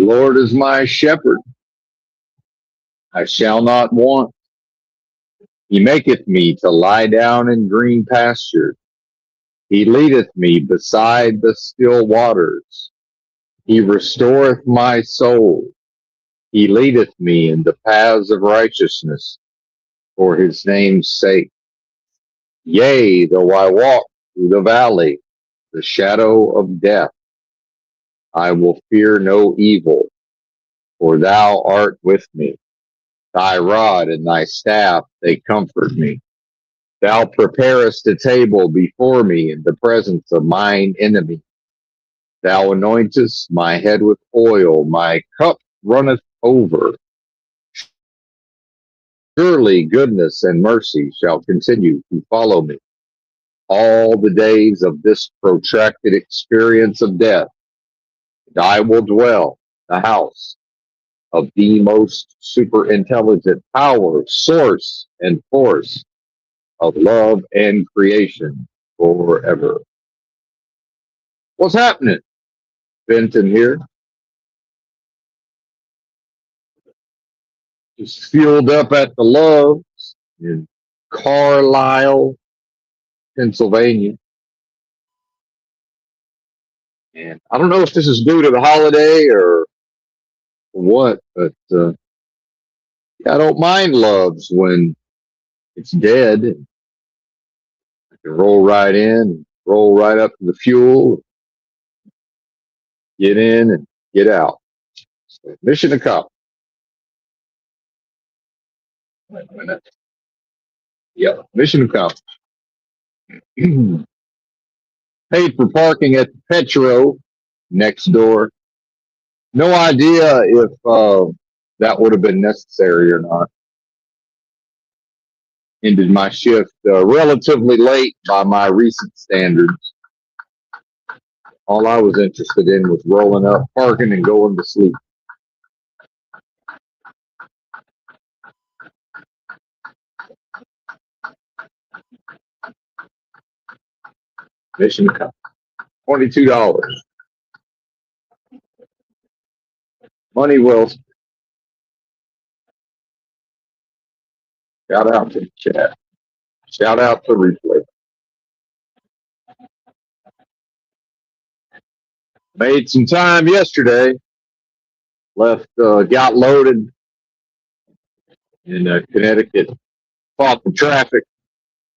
Lord is my shepherd, I shall not want. He maketh me to lie down in green pastures. He leadeth me beside the still waters. He restoreth my soul. He leadeth me in the paths of righteousness for his name's sake. Yea, though I walk through the valley, the shadow of death, I will fear no evil, for thou art with me. Thy rod and thy staff, they comfort me. Thou preparest a table before me in the presence of mine enemy. Thou anointest my head with oil, my cup runneth over. Surely goodness and mercy shall continue to follow me all the days of this protracted experience of death, and I will dwell in the house of the most super intelligent power, source, and force of love and creation forever. What's happening? Benton here. Just fueled up at the Loves in Carlisle, Pennsylvania. And I don't know if this is due to the holiday or what, but yeah, I don't mind Loves when it's dead. I can roll right in, roll right up to the fuel, get in and get out. So mission accomplished. Wait a minute. Yeah, mission accomplished. Paid for parking at the Petro next door. No idea if that would have been necessary or not. Ended my shift relatively late by my recent standards. All I was interested in was rolling up, parking, and going to sleep. Mission accomplished. $22. Money well spent. Shout out to the chat. Shout out to replay. Made some time yesterday. Left, got loaded in Connecticut. Fought the traffic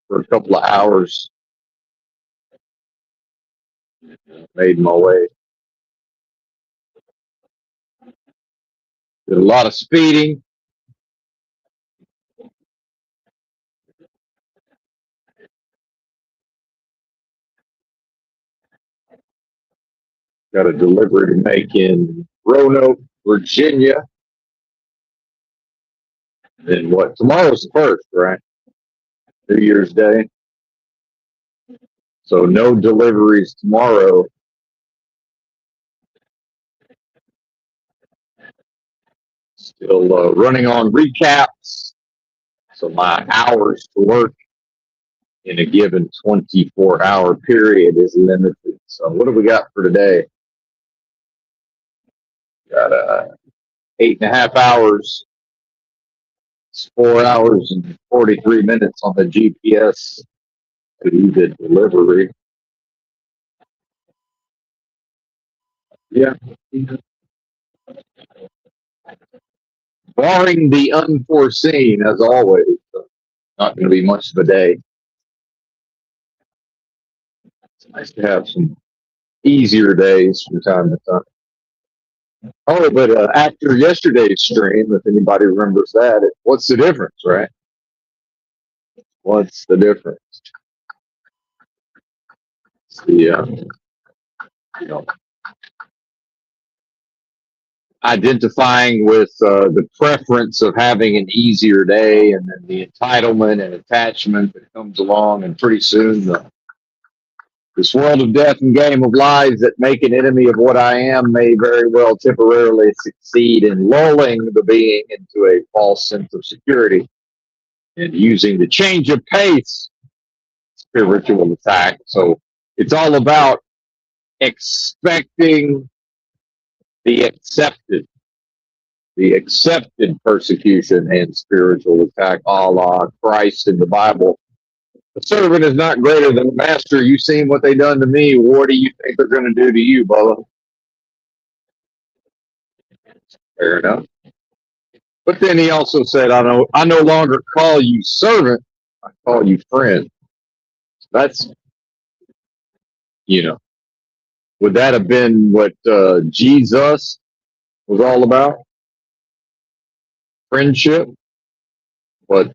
for a couple of hours. Made my way. Did a lot of speeding. Got a delivery to make in Roanoke, Virginia. Then what? Tomorrow's the first, right? New Year's Day. So no deliveries tomorrow. Still running on recaps. So my hours to work in a given 24-hour period is limited. So what do we got for today? Got 8.5 hours. It's 4 hours and 43 minutes on the GPS to do the delivery. Yeah. Barring the unforeseen, as always, not going to be much of a day. It's nice to have some easier days from time to time. Oh, but after yesterday's stream, if anybody remembers that, what's the difference, right? What's the difference? It's the, identifying with the preference of having an easier day, and then the entitlement and attachment that comes along, and pretty soon this world of death and game of lies that make an enemy of what I am may very well temporarily succeed in lulling the being into a false sense of security and using the change of pace spiritual attack. So it's all about expecting the accepted, the accepted persecution and spiritual attack, a la Christ in the Bible. The servant is not greater than the master. You've seen what they done to me. What do you think they're going to do to you, Bubba? Fair enough. But then he also said, I no longer call you servant. I call you friend. That's, would that have been what Jesus was all about? Friendship. But,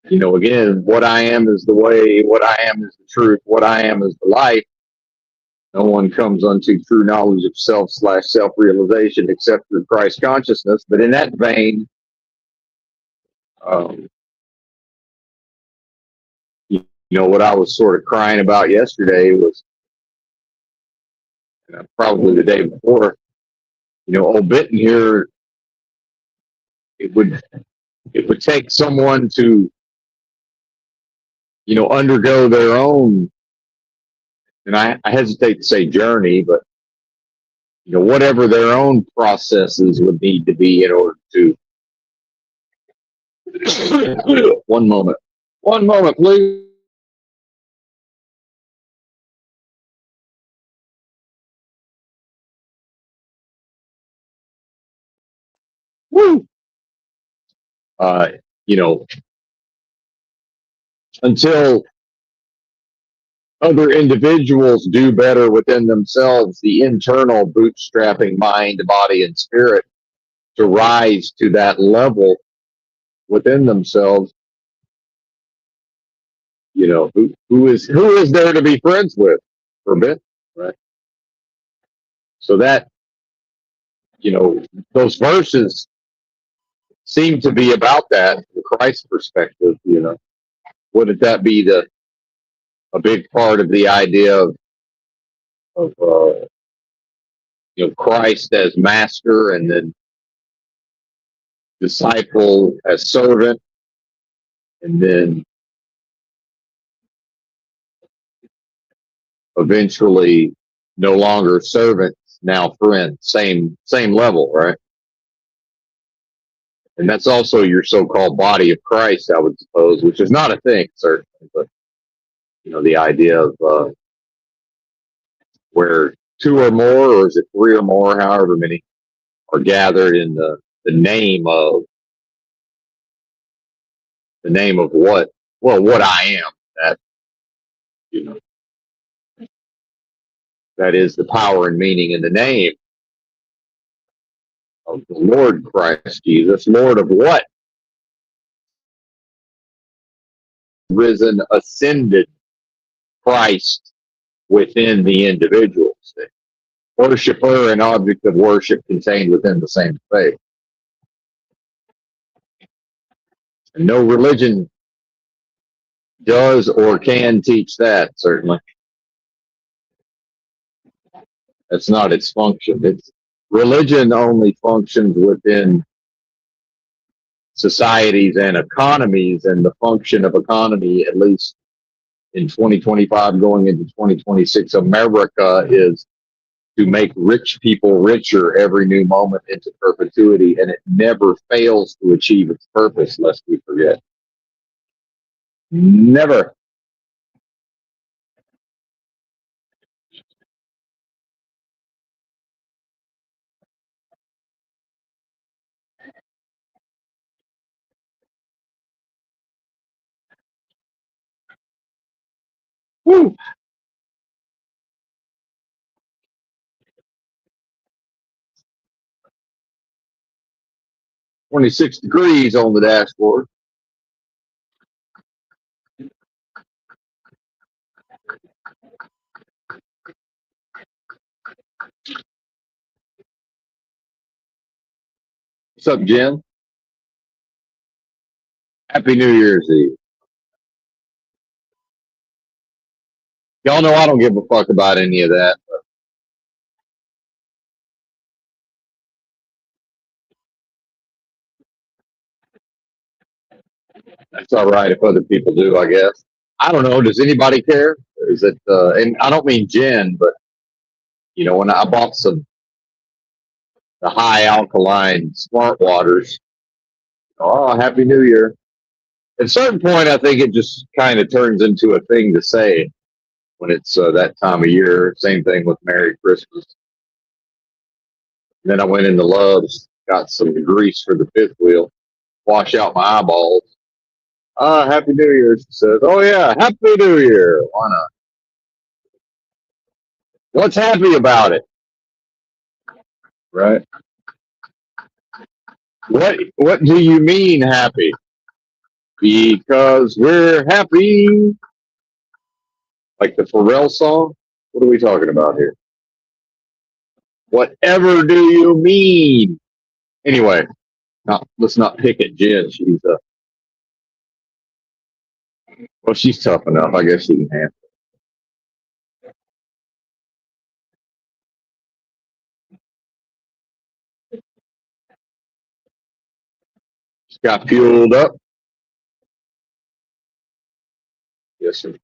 again, what I am is the way, what I am is the truth, what I am is the life. No one comes unto true knowledge of self/self-realization except through Christ consciousness. But in that vein, what I was sort of crying about yesterday was probably the day before. Old Benton here, it would take someone to, undergo their own, and I hesitate to say journey, but whatever their own processes would need to be in order to. One moment, please. Woo! Until other individuals do better within themselves, the internal bootstrapping mind, body, and spirit to rise to that level within themselves. Who is there to be friends with for a bit, right? So that, those verses seem to be about that from Christ's perspective. Wouldn't that be a big part of the idea of Christ as master, and then disciple as servant, and then eventually no longer servant, now friend, same level, right? And that's also your so-called body of Christ, I would suppose, which is not a thing, certainly, but the idea of where two or more, or is it three or more, however many, are gathered in the name of what? Well, what I am. That that is the power and meaning in the name of the Lord Christ Jesus. Lord of what? Risen, ascended Christ within the individual state. Worshipper and object of worship contained within the same faith. And no religion does or can teach that, certainly. That's not its function. Religion only functions within societies and economies, and the function of economy, at least in 2025 going into 2026, America is to make rich people richer every new moment into perpetuity, and it never fails to achieve its purpose, lest we forget. Never. Woo. 26 degrees on the dashboard. What's up, Jen? Happy New Year's Eve. Y'all know I don't give a fuck about any of that. That's all right if other people do, I guess. I don't know. Does anybody care? Is it? And I don't mean Jen, but when I bought some the high alkaline smart waters. Oh, Happy New Year. At a certain point, I think it just kind of turns into a thing to say when it's that time of year. Same thing with Merry Christmas. And then I went into Love's, got some grease for the fifth wheel, wash out my eyeballs. Happy New Year, she says. Oh, yeah, Happy New Year. Why not? What's happy about it? Right? What do you mean happy? Because we're happy. Like the Pharrell song? What are we talking about here? Whatever do you mean? Anyway, let's not pick at Jen. She's tough enough. I guess she can handle it. She got fueled up. Yes, sir.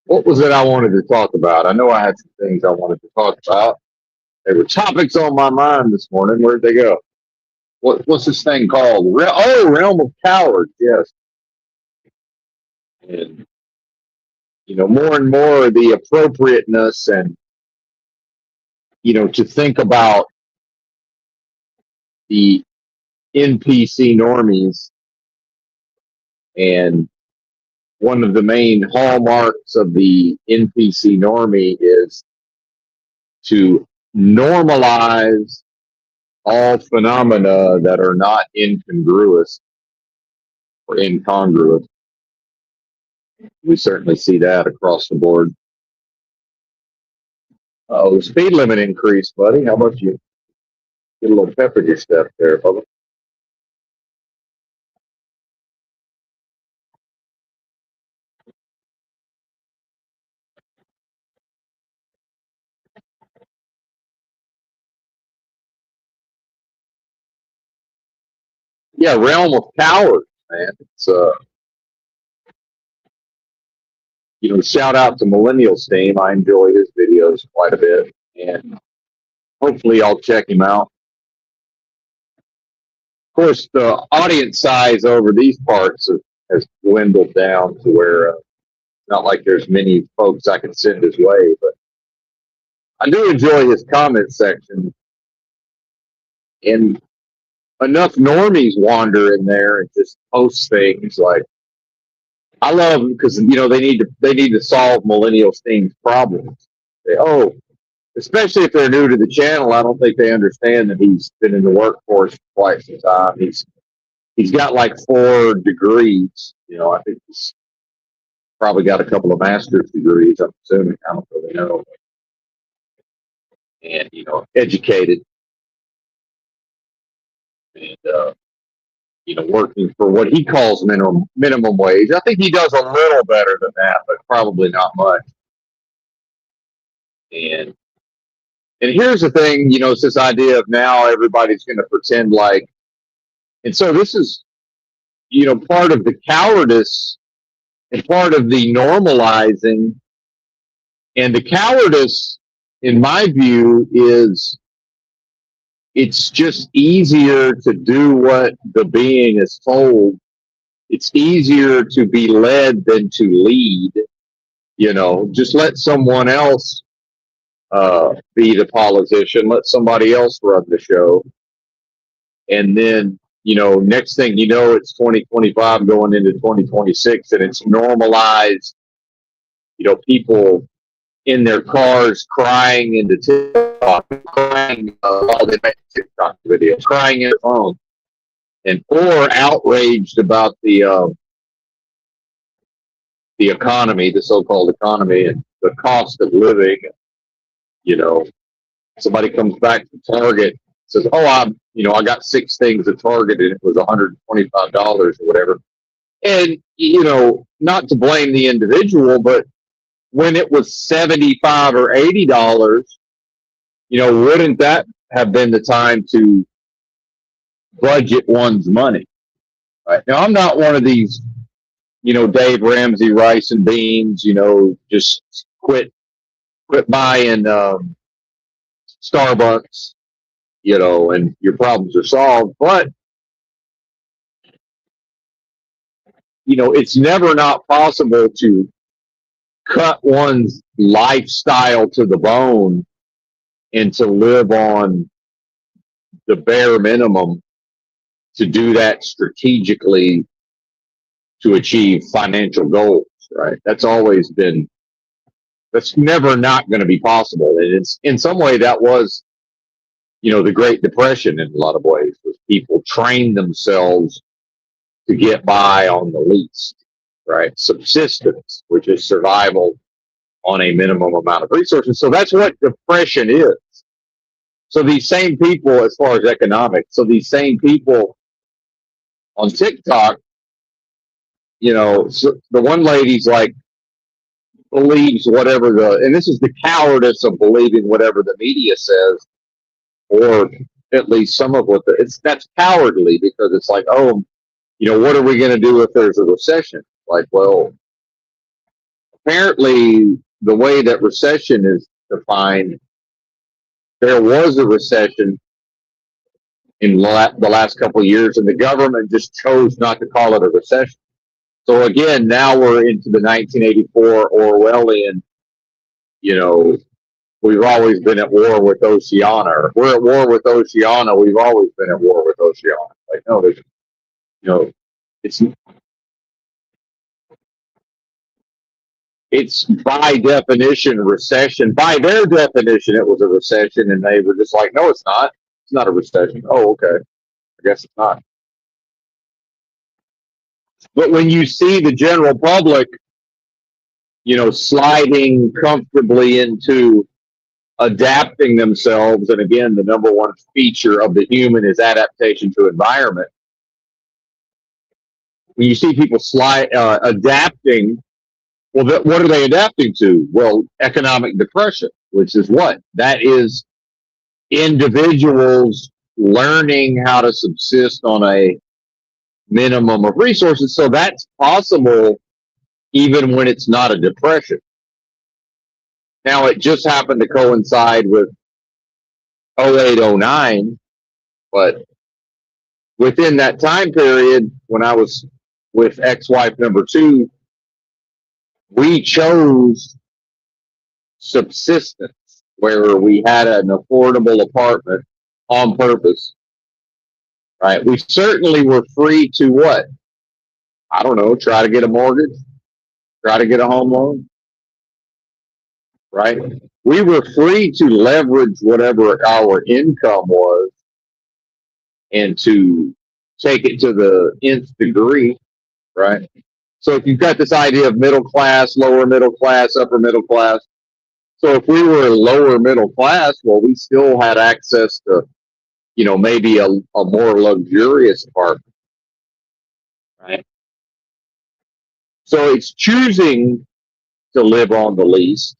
What was it I wanted to talk about? I know I had some things I wanted to talk about. There were topics on my mind this morning. Where'd they go? What's this thing called? Realm of Cowards. Yes. And more and more the appropriateness and to think about the NPC normies, and one of the main hallmarks of the NPC normie is to normalize all phenomena that are not incongruous or incongruous. We certainly see that across the board. Oh, speed limit increase, buddy. How about you get a little pep in your step there, Bubba? Yeah, Realm of Cowards, man. It's shout out to Millennial Steam. I enjoy his videos quite a bit, and hopefully I'll check him out. Of course, the audience size over these parts has dwindled down to where not like there's many folks I can send his way, but I do enjoy his comment section, and enough normies wander in there and just post things like, I love them because they need to solve Millennial Steam's problems. Especially if they're new to the channel, I don't think they understand that he's been in the workforce for quite some time. He's got like 4 degrees. I think he's probably got a couple of master's degrees. I'm assuming. I don't really know. And educated, and working for what he calls minimum wage. I think he does a little better than that, but probably not much. And here's the thing, it's this idea of now everybody's going to pretend like, and so this is, part of the cowardice and part of the normalizing. And the cowardice, in my view, is it's just easier to do what the being is told. It's easier to be led than to lead. Just let someone else be the politician. Let somebody else run the show. And then, next thing you know, it's 2025 going into 2026, and it's normalized, people in their cars crying into TikTok, crying while they make TikTok videos, crying in their phone, or outraged about the economy, the so-called economy, and the cost of living. Somebody comes back to Target, says, "Oh, I got 6 things at Target, and it was $125 or whatever." And not to blame the individual, but when it was $75 or $80, wouldn't that have been the time to budget one's money? Right now, I'm not one of these, Dave Ramsey rice and beans. Just quit buying Starbucks, and your problems are solved. But, it's never not possible to cut one's lifestyle to the bone and to live on the bare minimum, to do that strategically to achieve financial goals, right? That's never not going to be possible. And it's, in some way, that was, the Great Depression in a lot of ways, was people trained themselves to get by on the least, right? Subsistence, which is survival on a minimum amount of resources. So that's what depression is. So these same people, as far as economics, these same people on TikTok, so the one lady's like, believes whatever and this is the cowardice of believing whatever the media says, or at least some of what that's cowardly, because it's like, oh, what are we going to do if there's a recession? Like, well, apparently the way that recession is defined, there was a recession in the last couple of years, and the government just chose not to call it a recession. So again, now we're into the 1984 Orwellian, we've always been at war with Oceania. Or we're at war with Oceania. We've always been at war with Oceania. Like, no, it's by definition recession. By their definition, it was a recession, and they were just like, no, it's not. It's not a recession. Oh, okay. I guess it's not. But when you see the general public, sliding comfortably into adapting themselves, and again, the number one feature of the human is adaptation to environment. When you see people adapting, well, what are they adapting to? Well, economic depression, which is what? That is individuals learning how to subsist on a minimum of resources. So that's possible even when it's not a depression. Now, it just happened to coincide with 0809, but within that time period, when I was with ex-wife number 2, we chose subsistence, where we had an affordable apartment on purpose, right? We certainly were free to what? I don't know, try to get a mortgage, try to get a home loan, right? We were free to leverage whatever our income was and to take it to the nth degree, right? So if you've got this idea of middle class, lower middle class, upper middle class, so if we were lower middle class, well, we still had access to, maybe a more luxurious apartment, right? So it's choosing to live on the least,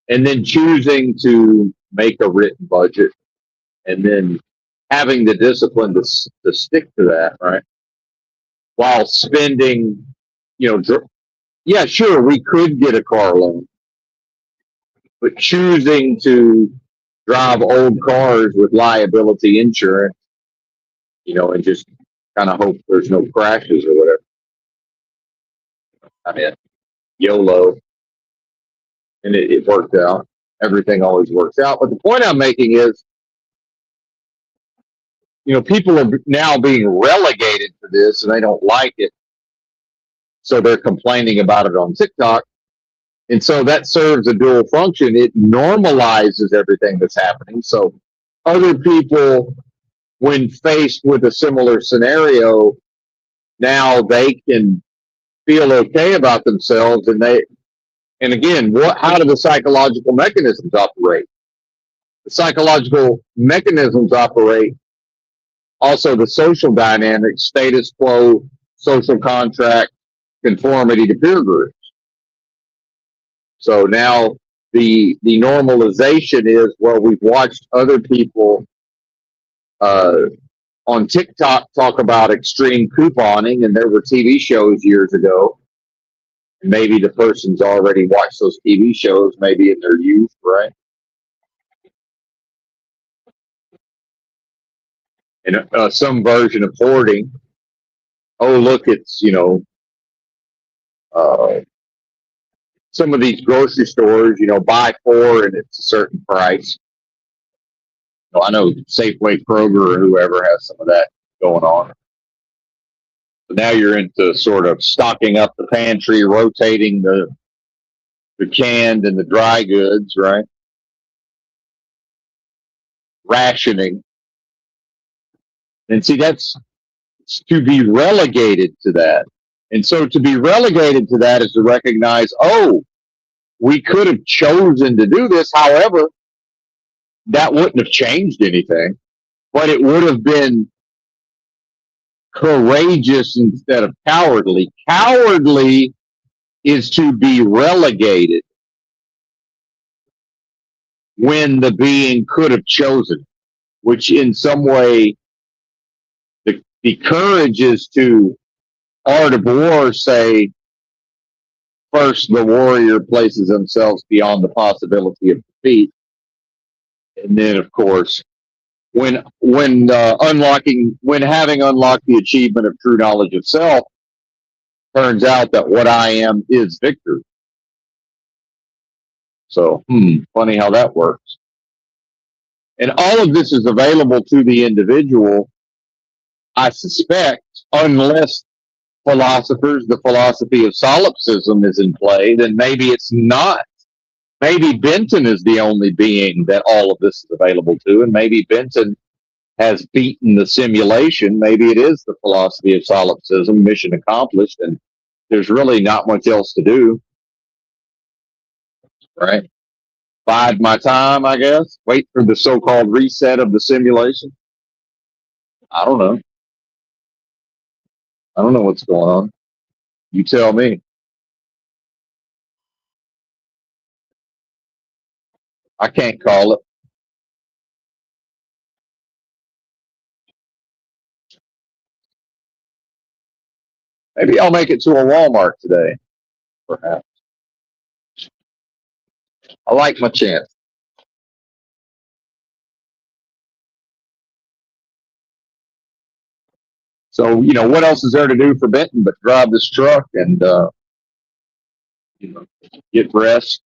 and then choosing to make a written budget, and then having the discipline to stick to that, right? While spending, yeah, sure, we could get a car loan, but choosing to drive old cars with liability insurance, and just kind of hope there's no crashes or whatever. I mean, YOLO. And it worked out. Everything always works out. But the point I'm making is, people are now being relegated to this, and they don't like it. So they're complaining about it on TikTok. And so that serves a dual function. It normalizes everything that's happening. So other people, when faced with a similar scenario, now they can feel okay about themselves, and again, how do the psychological mechanisms operate? The psychological mechanisms operate also the social dynamics, status quo, social contract, conformity to peer groups. So now the normalization is, well, we've watched other people on TikTok talk about extreme couponing, and there were TV shows years ago. Maybe the person's already watched those TV shows, maybe in their youth, right? And some version of hoarding. Oh, look, it's, uh, some of these grocery stores, buy four and it's a certain price. I know Safeway, Kroger, or whoever has some of that going on. So now you're into sort of stocking up the pantry, rotating the canned and the dry goods, right? Rationing. And see, that's to be relegated to that. And so to be relegated to that is to recognize, oh, we could have chosen to do this. However, that wouldn't have changed anything, but it would have been courageous instead of cowardly. Cowardly is to be relegated when the being could have chosen, which in some way, the courage is to art of war say, first the warrior places themselves beyond the possibility of defeat. And then, of course, when having unlocked the achievement of true knowledge of self, turns out that what I am is victory. So, funny how that works. And all of this is available to the individual, I suspect, unless the philosophy of solipsism is in play, then maybe it's not. Maybe Benton is the only being that all of this is available to, and maybe Benton has beaten the simulation. Maybe it is the philosophy of solipsism, mission accomplished, and there's really not much else to do, right? Bide my time, I guess. Wait for the so-called reset of the simulation. I don't know. I don't know what's going on. You tell me. I can't call it. Maybe I'll make it to a Walmart today, perhaps. I like my chance. So, what else is there to do for Benton but drive this truck and, get rest,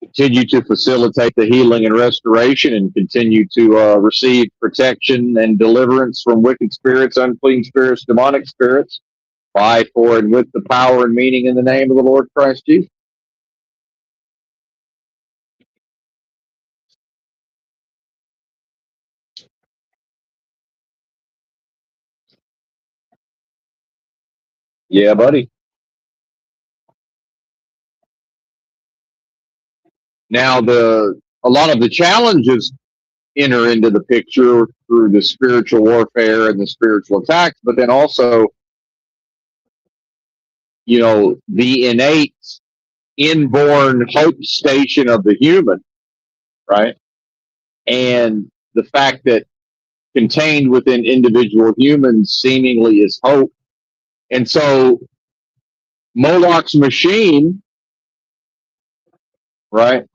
continue to facilitate the healing and restoration, and continue to receive protection and deliverance from wicked spirits, unclean spirits, demonic spirits, by, for, and with the power and meaning in the name of the Lord Christ Jesus. Yeah, buddy. Now, a lot of the challenges enter into the picture through the spiritual warfare and the spiritual attacks, but then also, the innate inborn hope station of the human, right? And the fact that contained within individual humans seemingly is hope. And so Moloch's machine, right?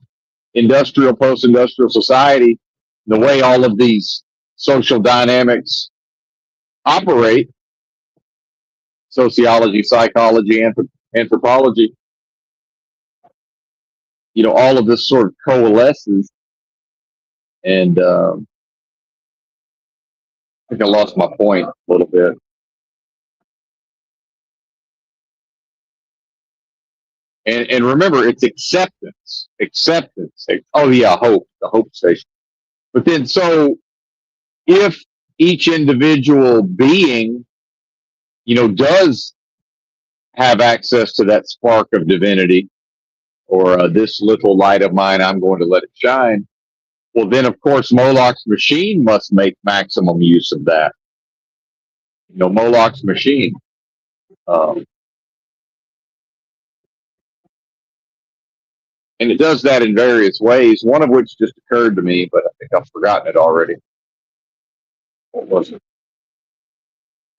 Industrial, post-industrial society, the way all of these social dynamics operate, sociology, psychology, anthropology, all of this sort of coalesces. And I think I lost my point a little bit. And remember, it's acceptance. Oh yeah, hope, the hope station. But then, so if each individual being, does have access to that spark of divinity, or this little light of mine, I'm going to let it shine. Well, then, of course, Moloch's machine must make maximum use of that. Moloch's machine. And it does that in various ways, one of which just occurred to me, but I think I've forgotten it already. What was it?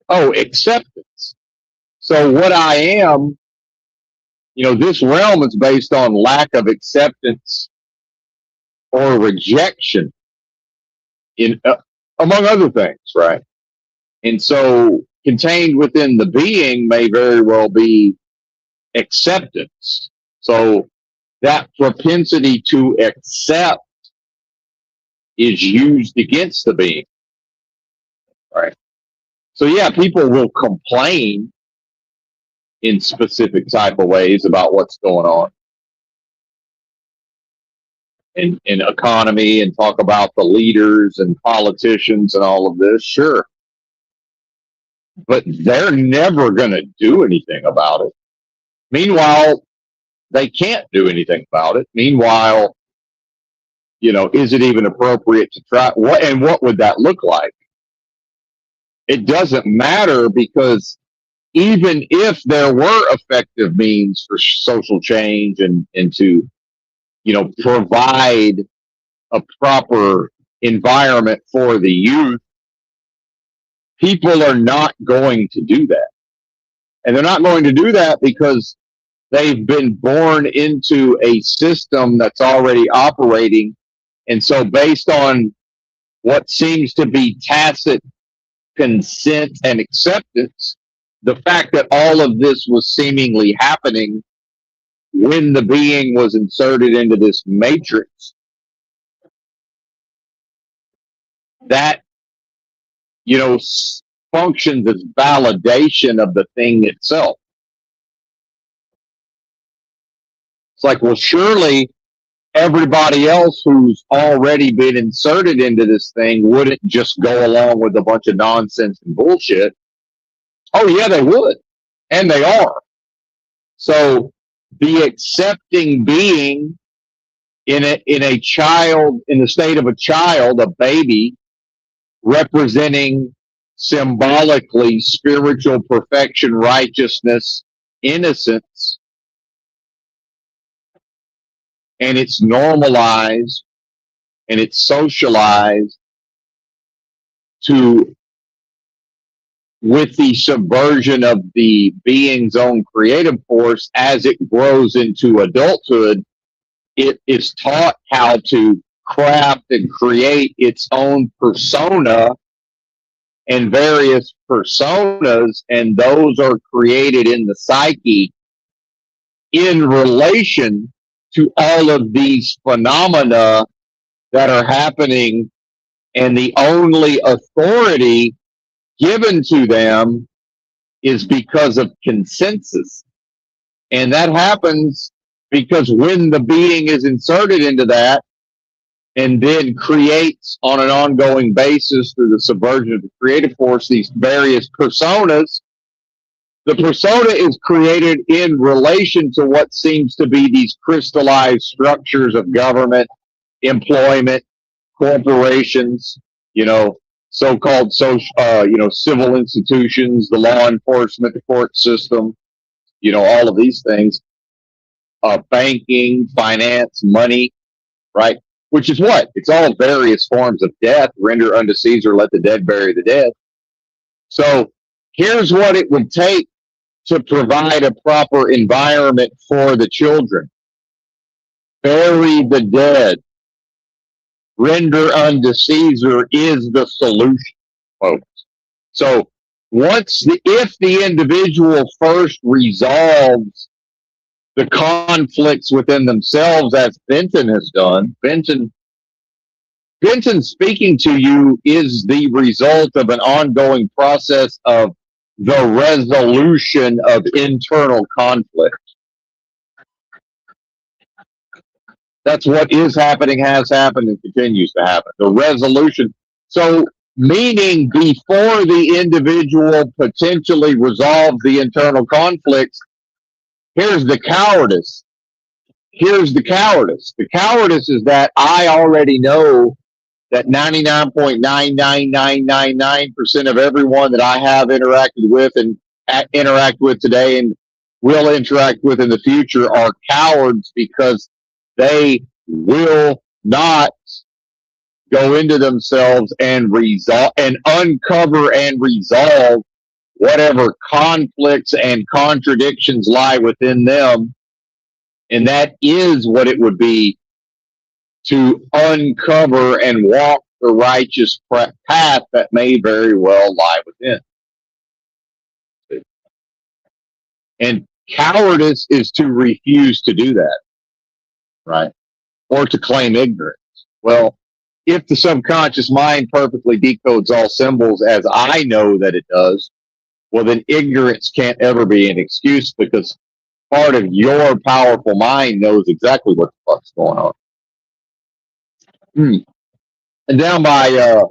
Oh, acceptance. So what I am, this realm is based on lack of acceptance or rejection in among other things, right? And so contained within the being may very well be acceptance. So that propensity to accept is used against the being, right? So yeah, people will complain in specific type of ways about what's going on in economy and talk about the leaders and politicians and all of this, sure. But they're never going to do anything about it. Meanwhile, they can't do anything about it. Meanwhile, is it even appropriate to try? What would that look like? It doesn't matter, because even if there were effective means for social change and to, provide a proper environment for the youth, people are not going to do that. And they're not going to do that because they've been born into a system that's already operating. And so based on what seems to be tacit consent and acceptance, the fact that all of this was seemingly happening when the being was inserted into this matrix, that, functions as validation of the thing itself. It's like, well, surely everybody else who's already been inserted into this thing wouldn't just go along with a bunch of nonsense and bullshit. Oh yeah, they would. And they are. So the accepting being in a child, in the state of a child, a baby, representing symbolically spiritual perfection, righteousness, innocence, and it's normalized and it's socialized to, with the subversion of the being's own creative force as it grows into adulthood, it is taught how to craft and create its own persona and various personas, and those are created in the psyche in relation to all of these phenomena that are happening, and the only authority given to them is because of consensus. And that happens because when the being is inserted into that and then creates on an ongoing basis through the subversion of the creative force these various personas, the persona is created in relation to what seems to be these crystallized structures of government, employment, corporations, so-called civil institutions, the law enforcement, the court system, all of these things, banking, finance, money, right? Which is what? It's all various forms of death. Render unto Caesar, let the dead bury the dead. So here's what it would take to provide a proper environment for the children. Bury the dead. Render unto Caesar is the solution, folks. So if the individual first resolves the conflicts within themselves, as Benton has done, Benton speaking to you is the result of an ongoing process of the resolution of internal conflict. That's what is happening, has happened, and continues to happen. The resolution. So, meaning before the individual potentially resolves the internal conflicts, here's the cowardice. The cowardice is that I already know that 99.99999% of everyone that I have interacted with and interact with today and will interact with in the future are cowards, because they will not go into themselves and resolve and uncover and resolve whatever conflicts and contradictions lie within them. And that is what it would be to uncover and walk the righteous path that may very well lie within. And cowardice is to refuse to do that, right? Or to claim ignorance. Well, if the subconscious mind perfectly decodes all symbols as I know that it does, well, then ignorance can't ever be an excuse, because part of your powerful mind knows exactly what the fuck's going on. And down by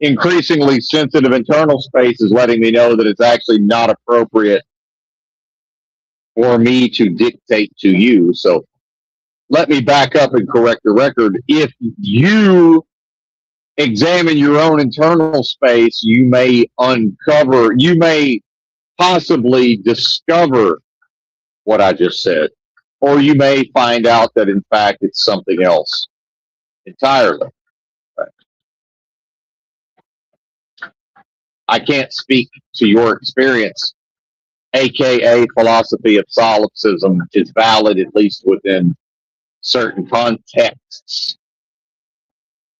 increasingly sensitive internal space is letting me know that it's actually not appropriate for me to dictate to you. So let me back up and correct the record. If you examine your own internal space, you may possibly discover what I just said, or you may find out that in fact it's something else entirely. Right. I can't speak to your experience, aka philosophy of solipsism is valid at least within certain contexts.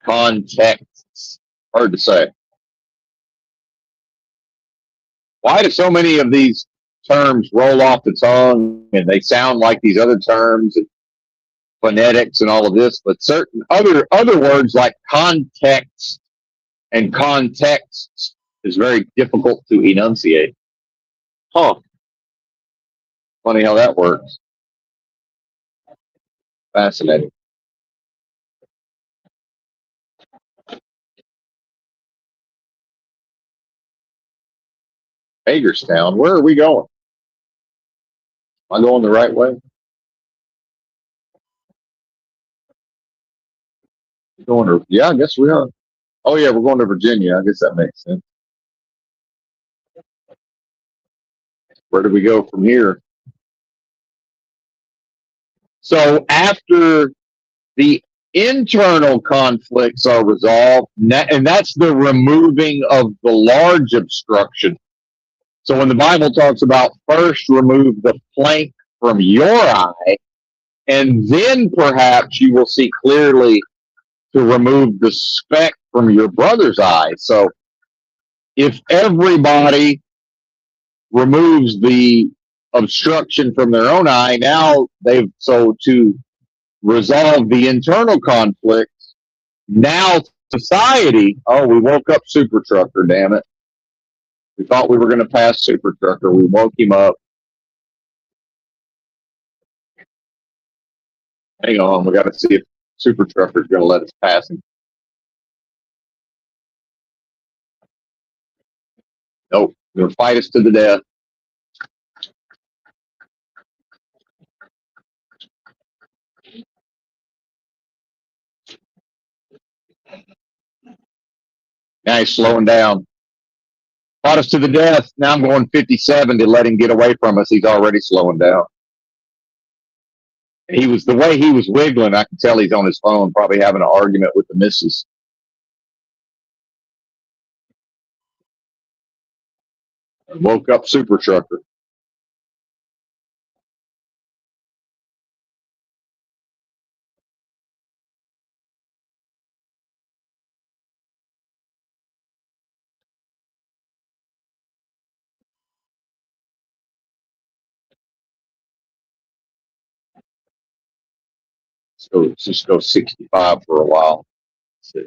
Hard to say. Why do so many of these terms roll off the tongue and they sound like these other terms and phonetics and all of this, but certain other words like context and contexts is very difficult to enunciate. Huh. Funny how that works. Fascinating. Hagerstown, where are we going? Am I going the right way? Yeah, I guess we are. Oh yeah, we're going to Virginia. I guess that makes sense. Where do we go from here? So after the internal conflicts are resolved, and that's the removing of the large obstruction. So when the Bible talks about first remove the plank from your eye, and then perhaps you will see clearly to remove the speck from your brother's eye. So if everybody removes the obstruction from their own eye, now to resolve the internal conflicts, now society, we woke up Super Trucker, damn it. We thought we were going to pass Super Trucker. We woke him up. Hang on, we got to see if Super Trucker's going to let us pass him. Nope, going to fight us to the death. Now he's slowing down. Fought us to the death. Now I'm going 57 to let him get away from us. He's already slowing down. The way he was wiggling, I can tell he's on his phone, probably having an argument with the missus. Woke up Super Trucker. Let's just go 65 for a while. Let's see.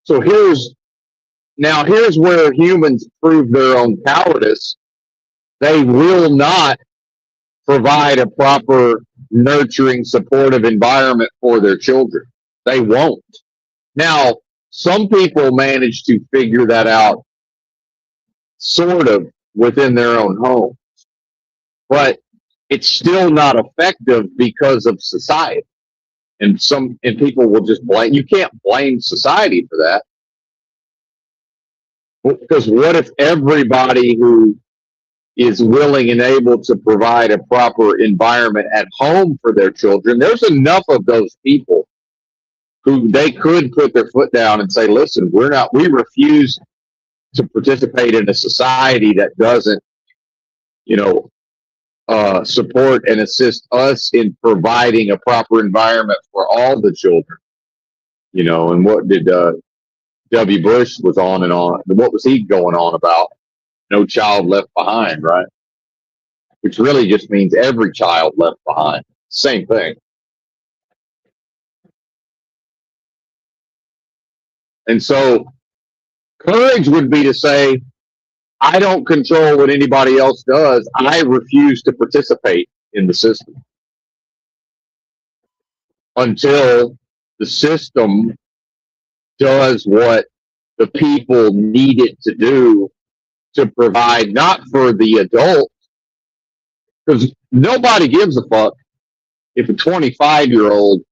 So here's where humans prove their own cowardice. They will not provide a proper, nurturing, supportive environment for their children. They won't. Now, some people manage to figure that out sort of within their own homes, but it's still not effective because of society. And people will just blame. You can't blame society for that. Because what if everybody who is willing and able to provide a proper environment at home for their children, there's enough of those people who they could put their foot down and say, listen, we refuse to participate in a society that doesn't, you know, support and assist us in providing a proper environment for all the children. You know, and what did W. Bush was on and on? What was he going on about? No child left behind, right? Which really just means every child left behind. Same thing. And so courage would be to say, I don't control what anybody else does. I refuse to participate in the system until the system does what the people need it to do to provide, not for the adult, because nobody gives a fuck if a 25-year-old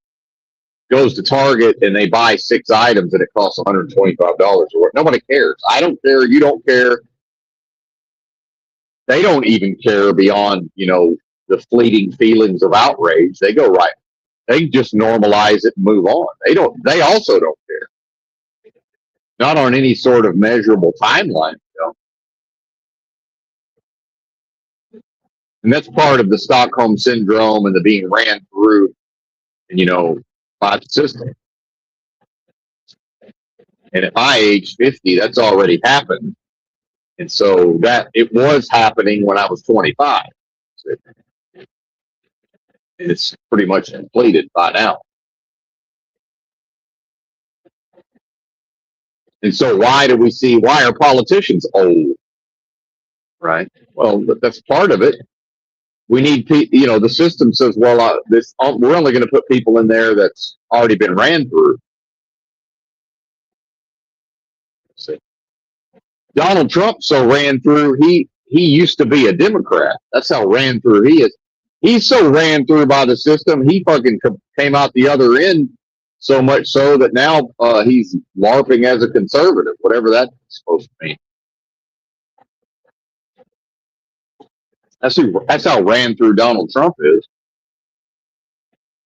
goes to Target and they buy 6 items and it costs $125 or what. Nobody cares. I don't care. You don't care. They don't even care beyond, you know, the fleeting feelings of outrage. They go right. They just normalize it and move on. They also don't care. Not on any sort of measurable timeline, you know. And that's part of the Stockholm syndrome and the being ran through, you know, by the system. And at my age, 50, that's already happened. And so that it was happening when I was 25. And it's pretty much completed by now. And so why are politicians old? Right? Well, that's part of it. We need people, you know, the system says, well, we're only going to put people in there that's already been ran through. Donald Trump ran through, he used to be a Democrat. That's how ran through he is. He's so ran through by the system, he fucking came out the other end, so much so that now he's LARPing as a conservative, whatever that's supposed to mean. That's how ran through Donald Trump is.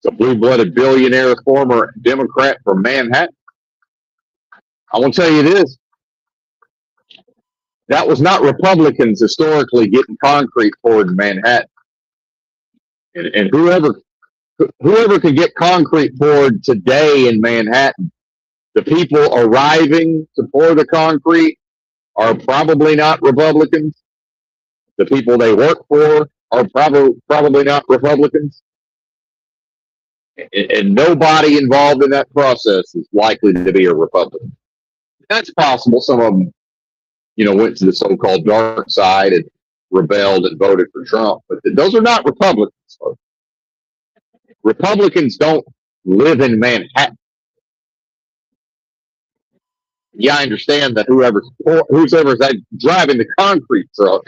It's a blue-blooded billionaire, former Democrat from Manhattan. I want to tell you this. That was not Republicans historically getting concrete poured in Manhattan. And whoever could get concrete poured today in Manhattan, the people arriving to pour the concrete are probably not Republicans. The people they work for are probably not Republicans. And nobody involved in that process is likely to be a Republican. That's possible. Some of them, you know, went to the so-called dark side and rebelled and voted for Trump. But those are not Republicans. Republicans don't live in Manhattan. Yeah, I understand that whoever's driving the concrete truck,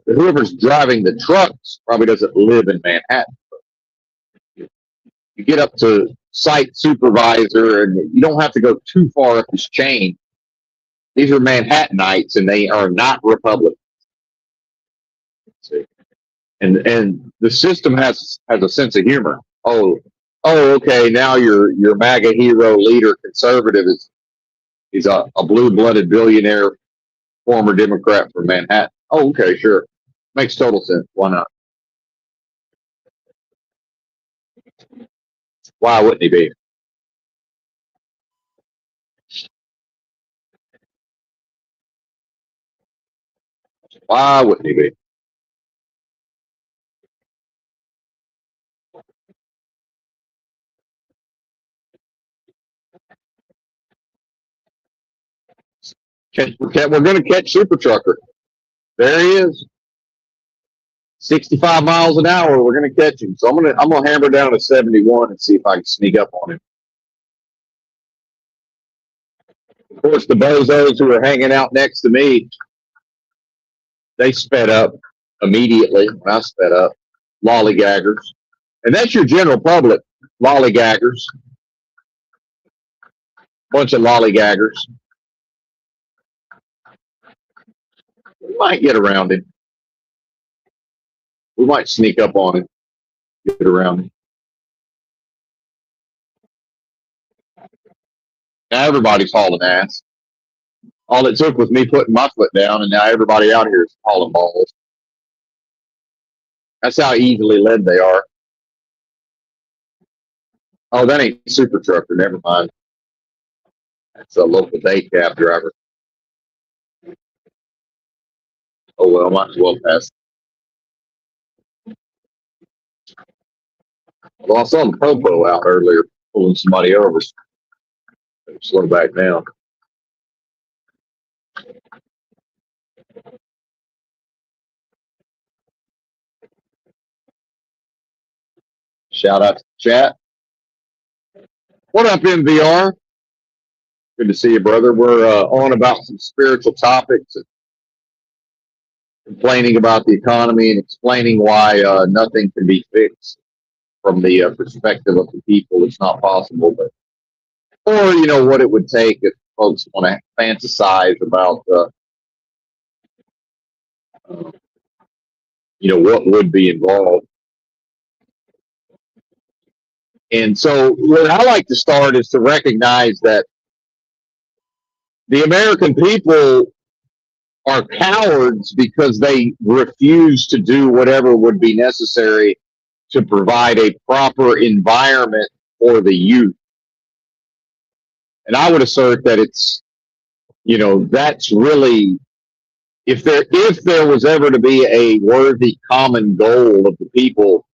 whoever's driving the trucks probably doesn't live in Manhattan. You get up to site supervisor, and you don't have to go too far up this chain. These are Manhattanites, and they are not Republicans. And the system has a sense of humor. Oh, okay. Now your MAGA hero leader conservative is a blue-blooded billionaire, former Democrat from Manhattan. Oh, okay, sure, makes total sense. Why not? Why wouldn't he be? Why wouldn't he be? We're going to catch Super Trucker. There he is. 65 miles an hour. We're going to catch him. So I'm going to hammer down to 71 and see if I can sneak up on him. Of course, the bozos who are hanging out next to me, they sped up immediately when I sped up. Lollygaggers. And that's your general public. Lollygaggers. Bunch of lollygaggers. might get around him. We might sneak up on him, get around him. Now everybody's hauling ass. All it took was me putting my foot down, and now everybody out here is hauling balls. That's how easily led they are. Oh, that ain't Super Trucker. Never mind. That's a local day cab driver. Oh, well, might as well pass. Well, I saw the Popo out earlier pulling somebody over. Slow back down. Shout out to the chat. What up, MVR? Good to see you, brother. We're on about some spiritual topics, and complaining about the economy and explaining why nothing can be fixed from the perspective of the people. It's not possible, but or what it would take if folks want to fantasize about what would be involved. And so where I like to start is to recognize that the American people are cowards because they refuse to do whatever would be necessary to provide a proper environment for the youth. And I would assert that it's, that's really, if there was ever to be a worthy common goal of the people,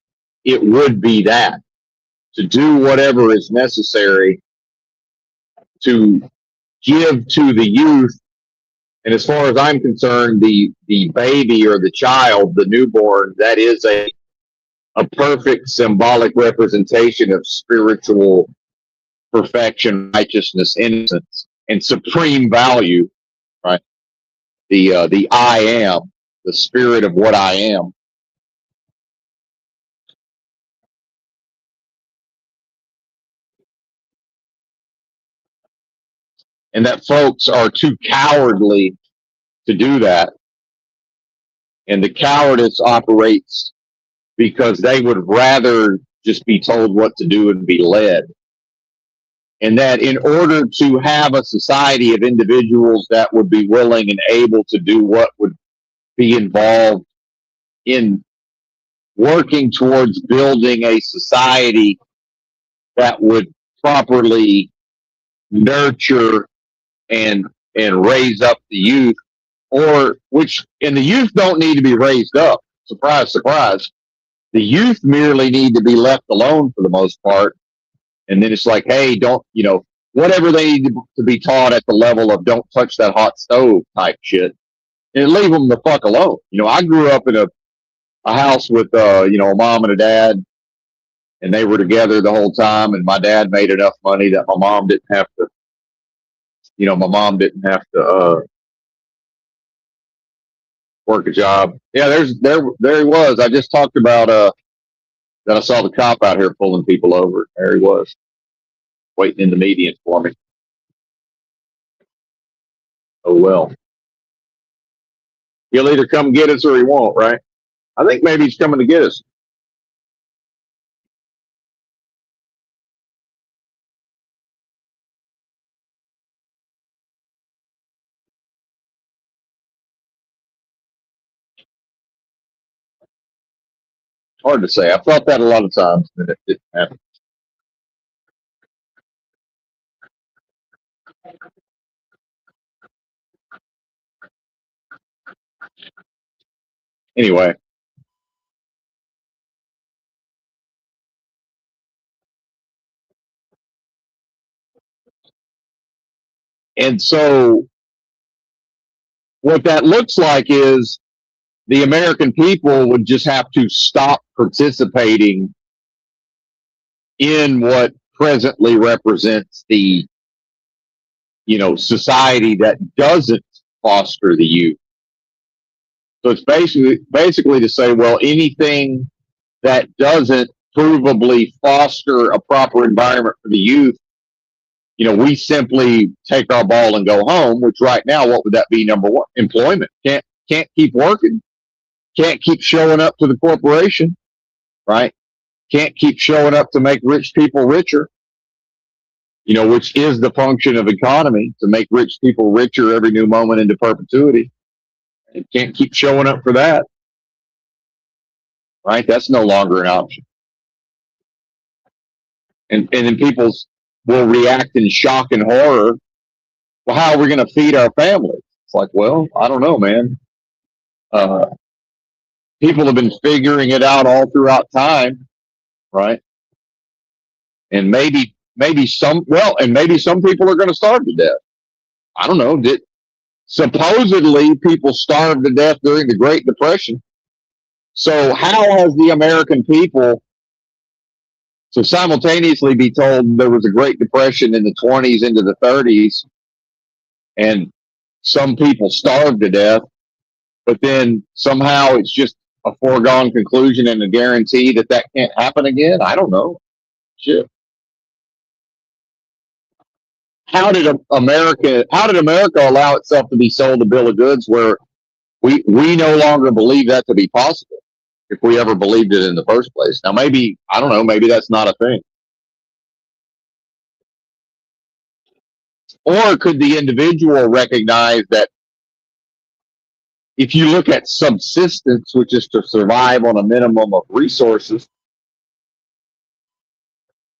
it would be that, to do whatever is necessary to give to the youth. And as far as I'm concerned, the baby or the child, the newborn, that is a perfect symbolic representation of spiritual perfection, righteousness, innocence, and supreme value, right? The I am, the spirit of what I am. And that folks are too cowardly to do that. And the cowardice operates because they would rather just be told what to do and be led. And that in order to have a society of individuals that would be willing and able to do what would be involved in working towards building a society that would properly nurture and raise up the youth, and the youth don't need to be raised up. Surprise, surprise. The youth merely need to be left alone for the most part. And then it's like, hey, don't, whatever they need to be taught at the level of don't touch that hot stove type shit, and leave them the fuck alone. I grew up in a house with, a mom and a dad, and they were together the whole time. And my dad made enough money that my mom didn't have to, work a job. Yeah, there he was. I just talked about, that I saw the cop out here pulling people over. There he was, waiting in the median for me. Oh, well. He'll either come get us or he won't, right? I think maybe he's coming to get us. Hard to say. I've thought that a lot of times, and it didn't happen. Anyway. And so what that looks like is the American people would just have to stop participating in what presently represents the, society that doesn't foster the youth. So it's basically to say, well, anything that doesn't provably foster a proper environment for the youth, we simply take our ball and go home, which right now, what would that be? Number one, employment. can't keep working, can't keep showing up to the corporation, right? Can't keep showing up to make rich people richer, which is the function of economy, to make rich people richer every new moment into perpetuity. And can't keep showing up for that, right? That's no longer an option. And then people will react in shock and horror. Well, how are we going to feed our families? It's like, well, I don't know, man. People have been figuring it out all throughout time, right? And maybe some people are going to starve to death. I don't know. Supposedly people starved to death during the Great Depression. So how has the American people to simultaneously be told there was a Great Depression in the 20s into the 30s, and some people starved to death, but then somehow it's just a foregone conclusion and a guarantee that can't happen again? I don't know. Shit. How did America allow itself to be sold a bill of goods where we no longer believe that to be possible, if we ever believed it in the first place? Now, maybe, I don't know, maybe that's not a thing. Or could the individual recognize that if you look at subsistence, which is to survive on a minimum of resources,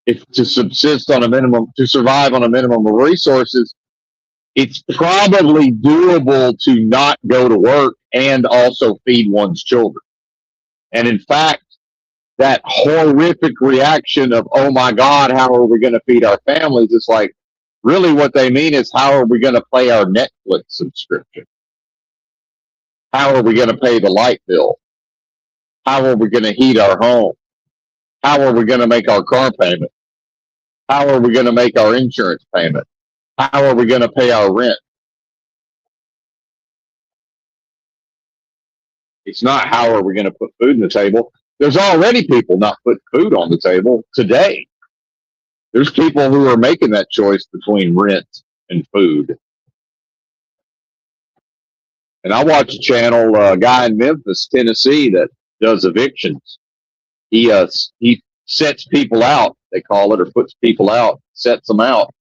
to survive on a minimum of resources, it's probably doable to not go to work and also feed one's children. And in fact, that horrific reaction of, oh my God, how are we going to feed our families? It's like, really what they mean is, how are we going to pay our Netflix subscription? How are we going to pay the light bill? How are we going to heat our home? How are we going to make our car payment? How are we going to make our insurance payment? How are we going to pay our rent? It's not how are we going to put food on the table. There's already people not putting food on the table today. There's people who are making that choice between rent and food. And I watch a channel, a guy in Memphis, Tennessee, that does evictions. He sets people out, they call it, or puts people out, sets them out.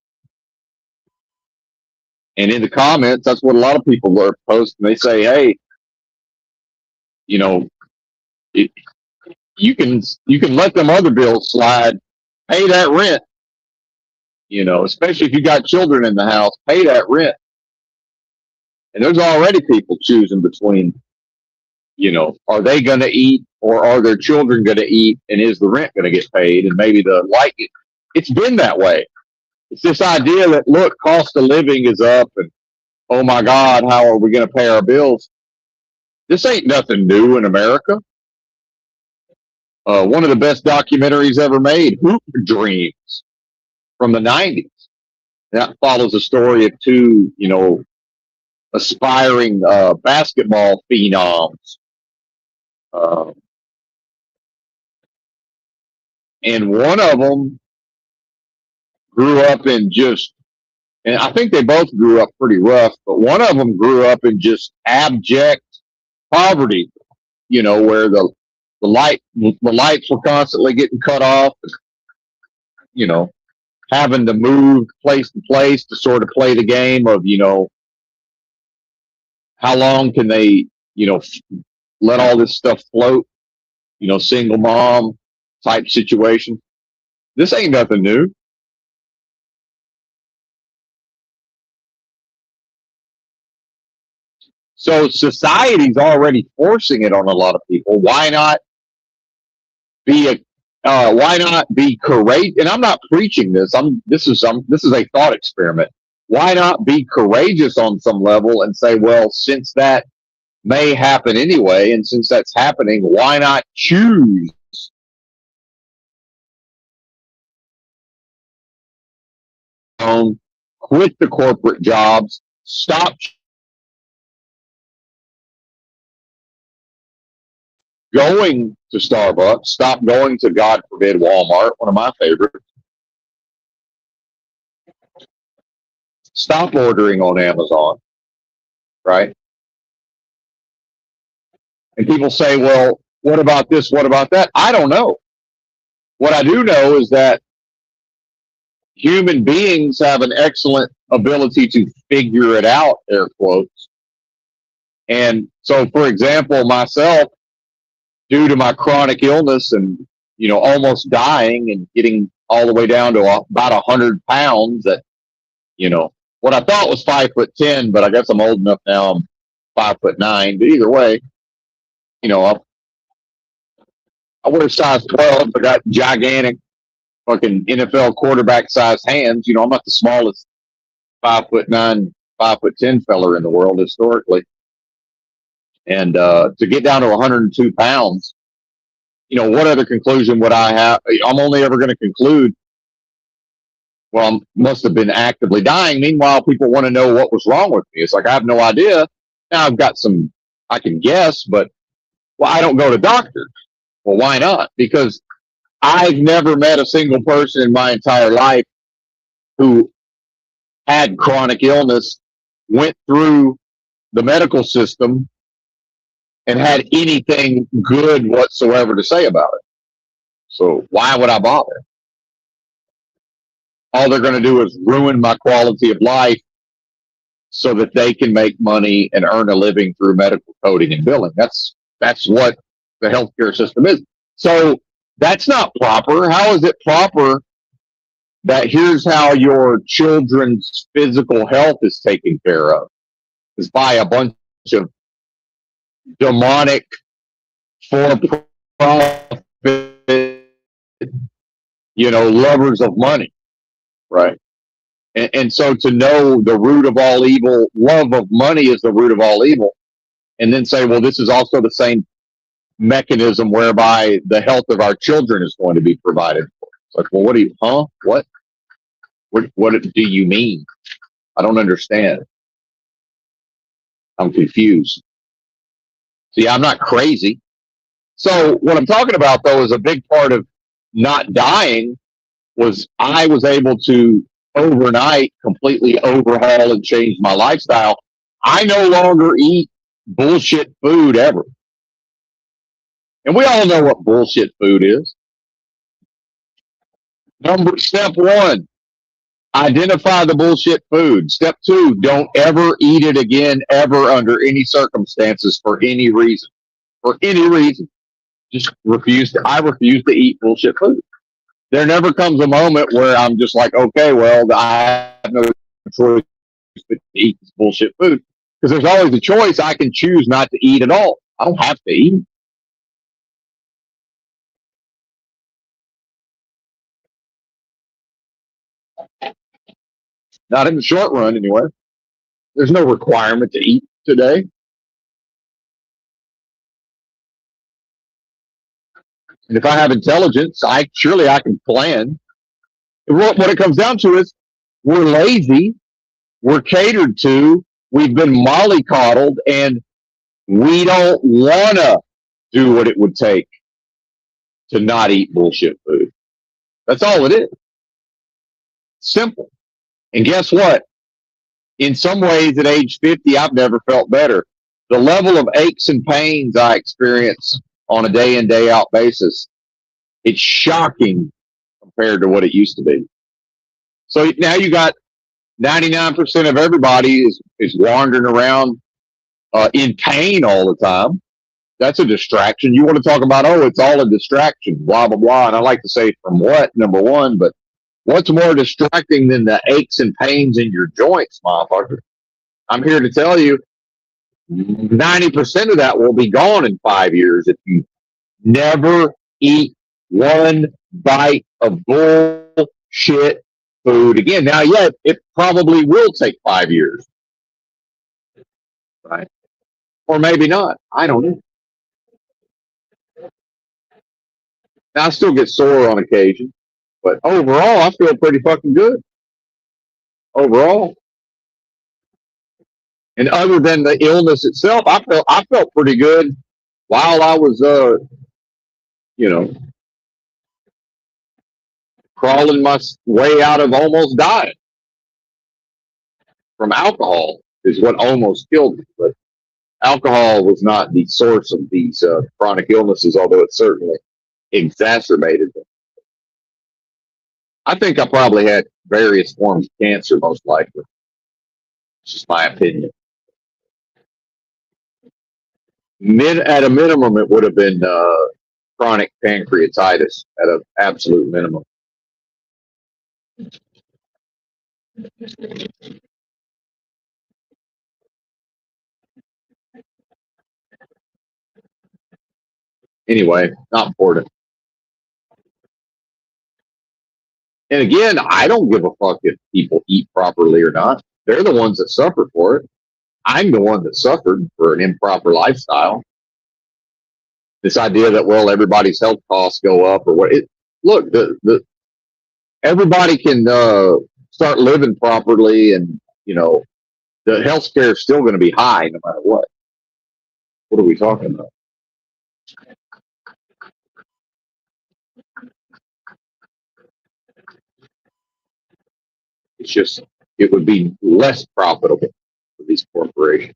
And in the comments, that's what a lot of people are posting. They say, hey, you can let them other bills slide, pay that rent. Especially if you got children in the house, pay that rent. And there's already people choosing between, are they going to eat, or are their children going to eat, and is the rent going to get paid? And maybe it's been that way. It's this idea that, look, cost of living is up, and oh my God, how are we going to pay our bills? This ain't nothing new in America. One of the best documentaries ever made, Hoop Dreams, from the 90s. That follows the story of two, aspiring basketball phenoms. And one of them grew up in and I think they both grew up pretty rough, but one of them grew up in just abject poverty, where the lights were constantly getting cut off, having to move place to place to sort of play the game of, how long can they, let all this stuff float, single mom type situation. This ain't nothing new. So society's already forcing it on a lot of people. Why not be courageous? And I'm not preaching this. This is a thought experiment. Why not be courageous on some level and say, well, since that may happen anyway, and since that's happening, why not choose quit the corporate jobs, stop going to Starbucks, stop going to, God forbid, Walmart, one of my favorites. Stop ordering on Amazon, right? And people say, well, what about this? What about that? I don't know. What I do know is that human beings have an excellent ability to figure it out, air quotes. And so, for example, myself, due to my chronic illness and, almost dying and getting all the way down to about 100 pounds at, what I thought was 5'10", but I guess I'm old enough now. I'm 5'9". But either way, I wear size 12. I got gigantic fucking NFL quarterback sized hands. I'm not the smallest 5'9", 5'10" feller in the world historically. And to get down to 102 pounds, what other conclusion would I have? I'm only ever going to conclude, well, I must have been actively dying. Meanwhile, people want to know what was wrong with me. It's like, I have no idea. Now I've got some, I can guess, but I don't go to doctors. Well, why not? Because I've never met a single person in my entire life who had chronic illness, went through the medical system, and had anything good whatsoever to say about it. So why would I bother? All they're going to do is ruin my quality of life so that they can make money and earn a living through medical coding and billing. That's what the healthcare system is. So that's not proper. How is it proper that here's how your children's physical health is taken care of? Is by a bunch of demonic for-profit, lovers of money, right? And so to know the root of all evil, love of money is the root of all evil, and then say, well, this is also the same mechanism whereby the health of our children is going to be provided for. It's like, well, what do you mean? I don't understand. I'm confused. See, I'm not crazy. So what I'm talking about, though, is a big part of not dying was I was able to overnight completely overhaul and change my lifestyle. I no longer eat bullshit food ever. And we all know what bullshit food is. Step 1, identify the bullshit food. Step 2, don't ever eat it again, ever, under any circumstances, for any reason. For any reason. Just I refuse to eat bullshit food. There never comes a moment where I'm just like, okay, well, I have no choice but to eat this bullshit food. Because there's always a choice. I can choose not to eat at all. I don't have to eat. Not in the short run, anyway. There's no requirement to eat today. And if I have intelligence, surely I can plan. What it comes down to is we're lazy, we're catered to, we've been mollycoddled, and we don't want to do what it would take to not eat bullshit food. That's all it is. Simple. And guess what? In some ways, at age 50, I've never felt better. The level of aches and pains I experience on a day in, day out basis, it's shocking compared to what it used to be. So now you got 99% of everybody is wandering around in pain all the time. That's a distraction. You want to talk about, it's all a distraction, blah, blah, blah. And I like to say, from what, number one, but what's more distracting than the aches and pains in your joints, motherfucker? I'm here to tell you, 90% of that will be gone in 5 years if you never eat one bite of bullshit food again. Now, it probably will take 5 years, right? Or maybe not. I don't know. Now, I still get sore on occasion, but overall, I feel pretty fucking good. Overall. And other than the illness itself, I felt pretty good while I was, crawling my way out of almost dying from alcohol is what almost killed me. But alcohol was not the source of these chronic illnesses, although it certainly exacerbated them. I think I probably had various forms of cancer, most likely. It's just my opinion. At a minimum, it would have been chronic pancreatitis at an absolute minimum. Anyway, not important. And again, I don't give a fuck if people eat properly or not. They're the ones that suffer for it. I'm the one that suffered for an improper lifestyle. This idea that, well, everybody's health costs go up or what? Look, everybody can start living properly, and the health care is still going to be high no matter what. What are we talking about? It's just, it would be less profitable for these corporations.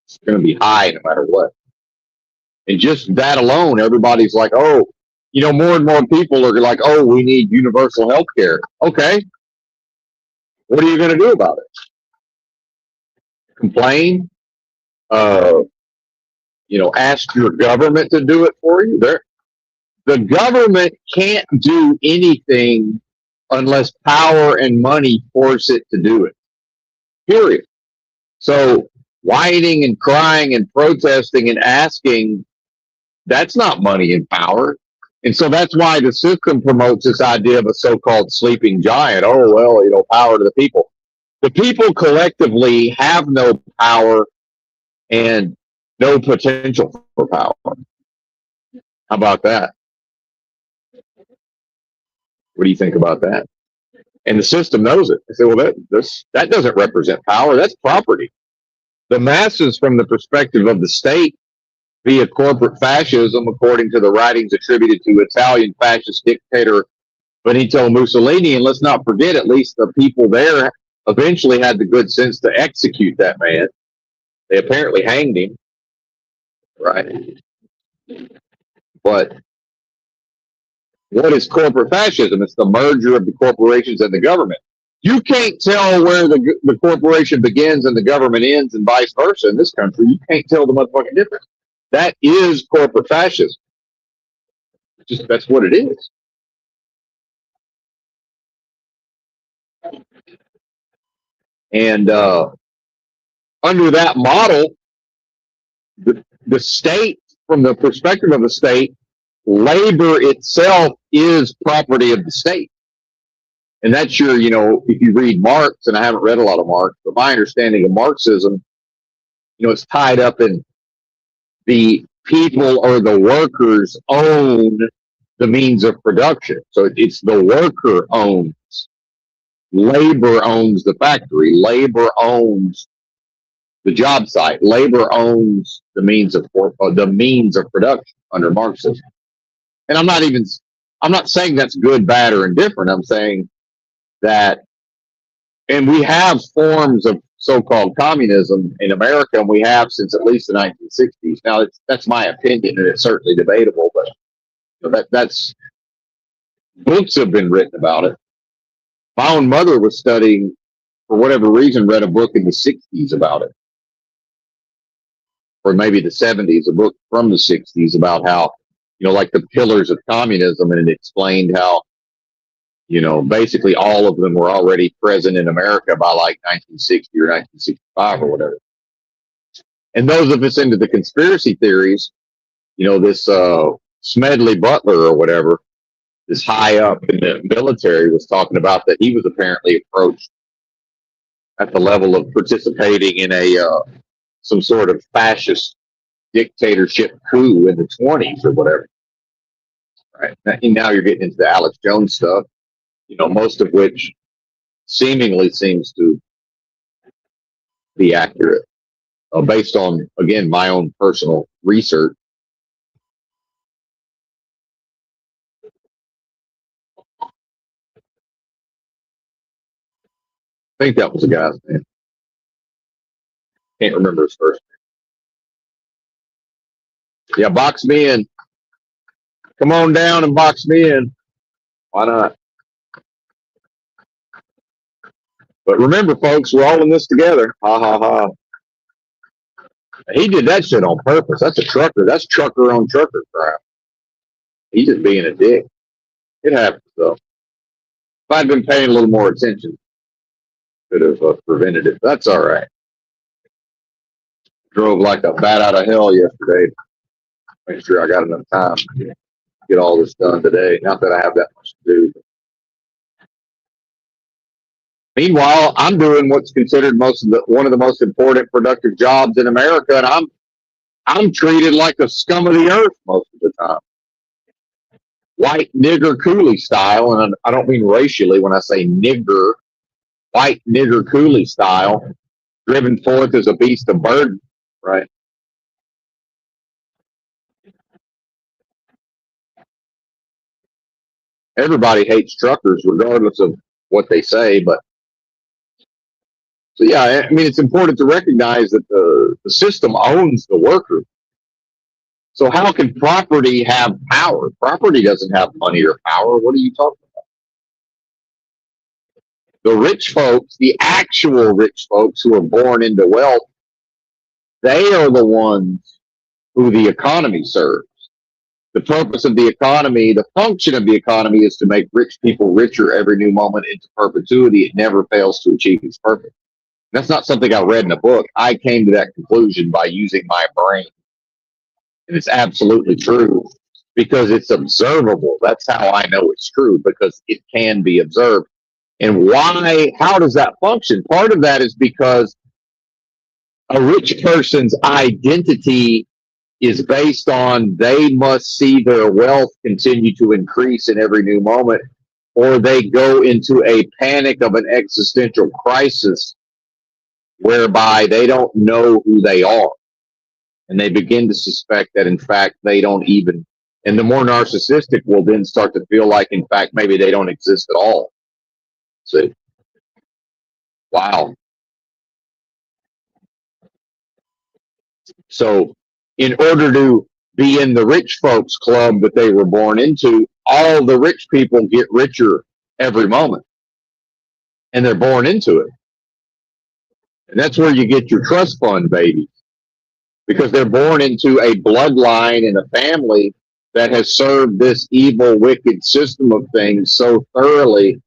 It's going to be high no matter what. And just that alone, everybody's like, oh, more and more people are like, oh, we need universal health care. Okay. What are you going to do about it? Complain? Ask your government to do it for you? The government can't do anything unless power and money force it to do it. Period. So whining and crying and protesting and asking, that's not money and power. And so that's why the system promotes this idea of a so-called sleeping giant. Oh, well, power to the people. The people collectively have no power and no potential for power. How about that? What do you think about that? And the system knows it. They say, well, that doesn't represent power. That's property. The masses, from the perspective of the state, via corporate fascism, according to the writings attributed to Italian fascist dictator Benito Mussolini, and let's not forget, at least the people there eventually had the good sense to execute that man. They apparently hanged him, right? But what is corporate fascism? It's the merger of the corporations and the government. You can't tell where the corporation begins and the government ends, and vice versa in this country. You can't tell the motherfucking difference. That is corporate fascism. That's what it is. And under that model, the state, from the perspective of the state, labor itself is property of the state. And that's if you read Marx, and I haven't read a lot of Marx, but my understanding of Marxism, it's tied up in the people or the workers own the means of production. So it's the worker owns. Labor owns the factory. Labor owns the job site. Labor owns the means of production under Marxism. And I'm not saying that's good, bad, or indifferent. I'm saying that, and we have forms of so-called communism in America, and we have since at least the 1960s. Now, that's my opinion, and it's certainly debatable, but that's books have been written about it. My own mother was studying, for whatever reason, read a book in the 60s about it, or maybe the 70s, a book from the 60s about how, like the pillars of communism, and it explained how, basically all of them were already present in America by like 1960 or 1965 or whatever. And those of us into the conspiracy theories, this Smedley Butler or whatever, this high up in the military, was talking about that he was apparently approached at the level of participating in some sort of fascist dictatorship coup in the 20s or whatever. Right. Now you're getting into the Alex Jones stuff, most of which seemingly seems to be accurate, based on, again, my own personal research. I think that was the guy's name. Can't remember his first name. Yeah, box me in. Come on down and box me in. Why not? But remember, folks, we're all in this together. Ha ha ha. He did that shit on purpose. That's a trucker. That's trucker on trucker crap. He's just being a dick. It happens, though. If I'd been paying a little more attention, could have prevented it. That's all right. Drove like a bat out of hell yesterday. Make sure I got enough time to get all this done today. Not that I have that much to do. Meanwhile, I'm doing what's considered one of the most important productive jobs in America, and I'm treated like the scum of the earth most of the time. White nigger coolie style, and I don't mean racially when I say nigger. White nigger coolie style, driven forth as a beast of burden, right? Everybody hates truckers regardless of what they say, but so yeah, I mean, it's important to recognize that the system owns the worker. So how can property have power? Property doesn't have money or power. What are you talking about? The rich folks, the actual rich folks who are born into wealth, they are the ones who the economy serves. The purpose of the economy, the function of the economy is to make rich people richer every new moment into perpetuity. It never fails to achieve its purpose. That's not something I read in a book. I came to that conclusion by using my brain. And it's absolutely true because it's observable. That's how I know it's true, because it can be observed. And how does that function? Part of that is because a rich person's identity is based on they must see their wealth continue to increase in every new moment, or they go into a panic of an existential crisis whereby they don't know who they are. And they begin to suspect that, in fact, they don't even, and the more narcissistic will then start to feel like, in fact, maybe they don't exist at all. See? Wow. So, in order to be in the rich folks club that they were born into, all the rich people get richer every moment. And they're born into it. And that's where you get your trust fund babies, because they're born into a bloodline and a family that has served this evil, wicked system of things so thoroughly